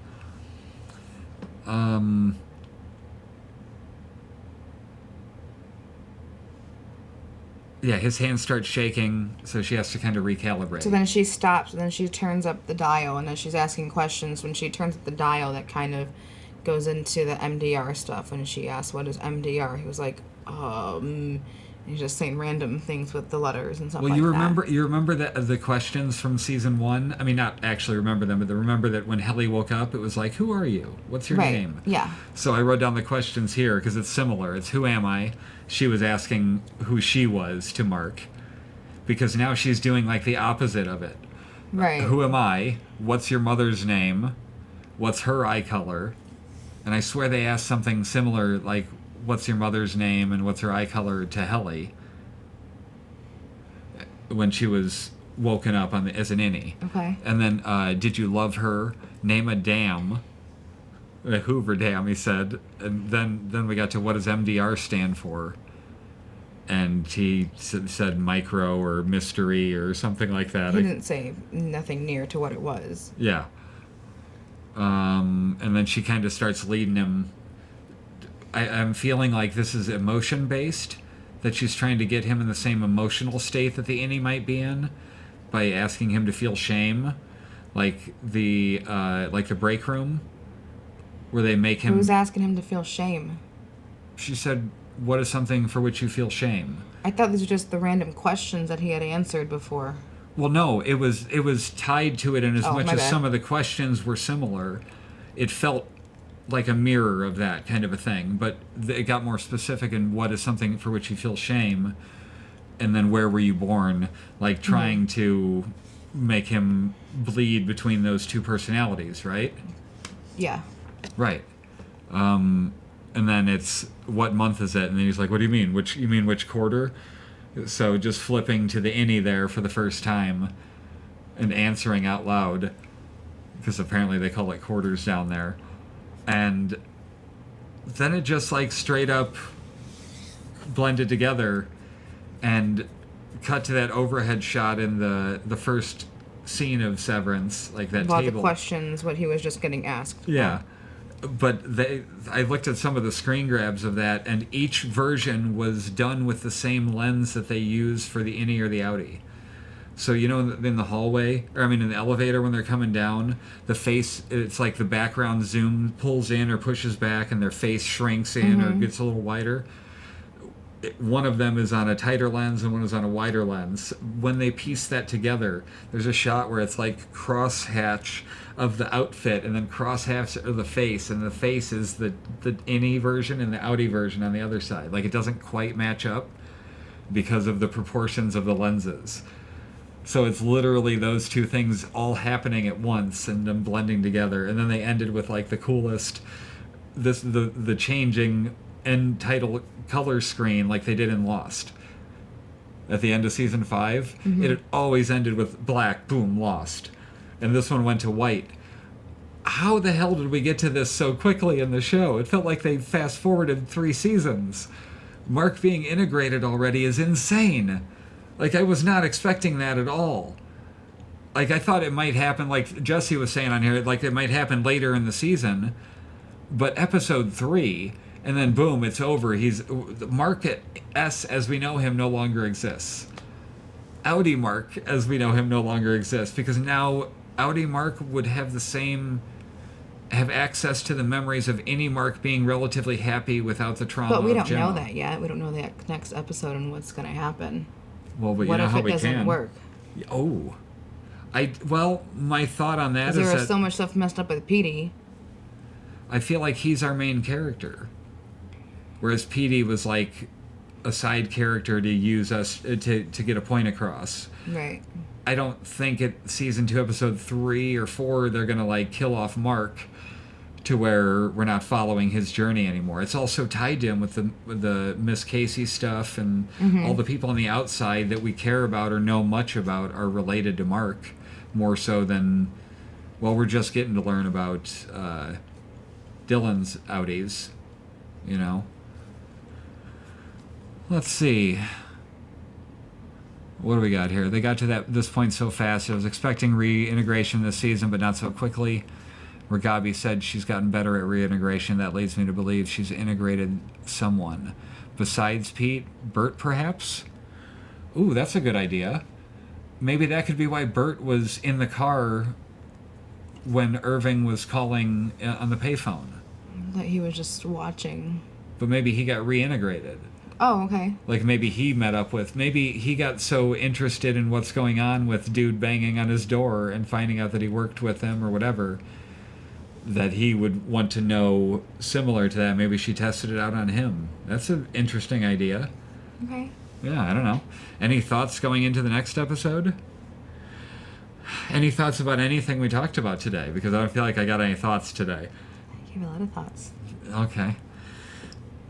Yeah, his hands start shaking, so she has to kind of recalibrate. So then she stops, and then she turns up the dial, and then she's asking questions. When she turns up the dial, that kind of goes into the MDR stuff. When she asks, "What is MDR?" He was like, and he's just saying random things with the letters and stuff Well, like you that. remember that the questions from season 1. I mean, not actually remember them, but remember that when Helly woke up, it was like, "Who are you? What's your Right. name?" Yeah. So I wrote down the questions here because it's similar. It's who am I? She was asking who she was to Mark, because now she's doing like the opposite of it. Right. Who am I? What's your mother's name? What's her eye color? And I swear they asked something similar, like, what's your mother's name and what's her eye color to Helly when she was woken up as an innie. Okay. And then, did you love her? Name a dam. The Hoover Dam, he said. And then we got to what does MDR stand for? And he said micro or mystery or something like that. He didn't say nothing near to what it was. Yeah. And then she kind of starts leading him. I'm feeling like this is emotion based, that she's trying to get him in the same emotional state that the innie might be in by asking him to feel shame, like the break room, where they make him. Who's asking him to feel shame? She said, "What is something for which you feel shame?" I thought these were just the random questions that he had answered before. Well, no, it was tied to it, and as Oh, much my as bad. some of the questions were similar, it felt like a mirror of that kind of a thing. But it got more specific in what is something for which you feel shame, and then where were you born? Like trying to make him bleed between those two personalities, right? Yeah. Right. And then it's what month is it? And then he's like, "What do you mean? Which quarter?" So just flipping to the innie there for the first time and answering out loud, because apparently they call it quarters down there. And then it just like straight up blended together and cut to that overhead shot in the first scene of Severance, like that About table. the questions, what he was just getting asked. Yeah. But I looked at some of the screen grabs of that, and each version was done with the same lens that they use for the innie or the outie. So, in the hallway, or I mean in the elevator when they're coming down, the face, it's like the background zoom pulls in or pushes back, and their face shrinks in or gets a little wider. One of them is on a tighter lens and one is on a wider lens. When they piece that together, there's a shot where it's like crosshatch of the outfit and then crosshatch of the face, and the face is the innie version and the outie version on the other side. Like, it doesn't quite match up because of the proportions of the lenses. So it's literally those two things all happening at once and then blending together. And then they ended with like the coolest, the changing end title color screen like they did in Lost. At the end of season 5, it had always ended with black, boom, Lost. And this one went to white. How the hell did we get to this so quickly in the show? It felt like they fast forwarded 3 seasons. Mark being integrated already is insane. Like, I was not expecting that at all. Like, I thought it might happen, like Jesse was saying on here, like it might happen later in the season. But episode 3, and then boom, it's over. Mark S, as we know him, no longer exists. Outie Mark, as we know him, no longer exists. Because now Outie Mark would have access to the memories of any Mark being relatively happy without the trauma of But we don't Gemma. know that yet. We don't know that next episode and what's going to happen. Well, but What you know if how it we doesn't can. work? Oh. My thought on that Because is there was that so much stuff messed up with Petey. I feel like he's our main character. Whereas Petey was like a side character to use us to get a point across. Right. I don't think at season 2, episode 3 or 4, they're gonna like kill off Mark to where we're not following his journey anymore. It's also tied to him with the Miss Casey stuff, and all the people on the outside that we care about or know much about are related to Mark more so than, well, we're just getting to learn about Dylan's outies, you know. Let's see. What do we got here? They got to this point so fast. I was expecting reintegration this season, but not so quickly. Where Gabi said she's gotten better at reintegration, that leads me to believe she's integrated someone. Besides Pete, Bert perhaps? Ooh, that's a good idea. Maybe that could be why Bert was in the car when Irving was calling on the payphone. That he was just watching. But maybe he got reintegrated. Oh, okay. Like maybe he met up with, maybe he got so interested in what's going on with dude banging on his door and finding out that he worked with him or whatever, that he would want to know similar to that. Maybe she tested it out on him. That's an interesting idea. Okay. Yeah, I don't know. Any thoughts going into the next episode? Any thoughts about anything we talked about today? Because I don't feel like I got any thoughts today. I gave a lot of thoughts. Okay.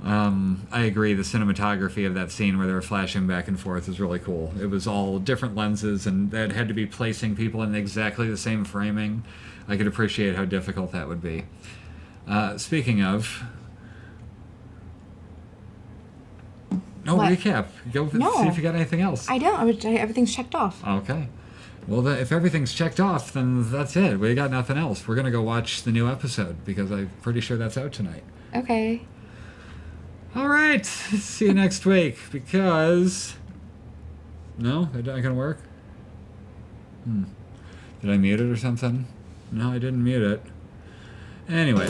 I agree. The cinematography of that scene where they were flashing back and forth is really cool. It was all different lenses, and that had to be placing people in exactly the same framing. I could appreciate how difficult that would be. Speaking of... No, What? recap. Go see if you got anything else. I don't. Everything's checked off. Okay. Well, if everything's checked off, then that's it. We got nothing else. We're going to go watch the new episode, because I'm pretty sure that's out tonight. Okay. All right. See you next week, because... No? That's not going to work? Did I mute it or something? No, I didn't mute it. Anyways.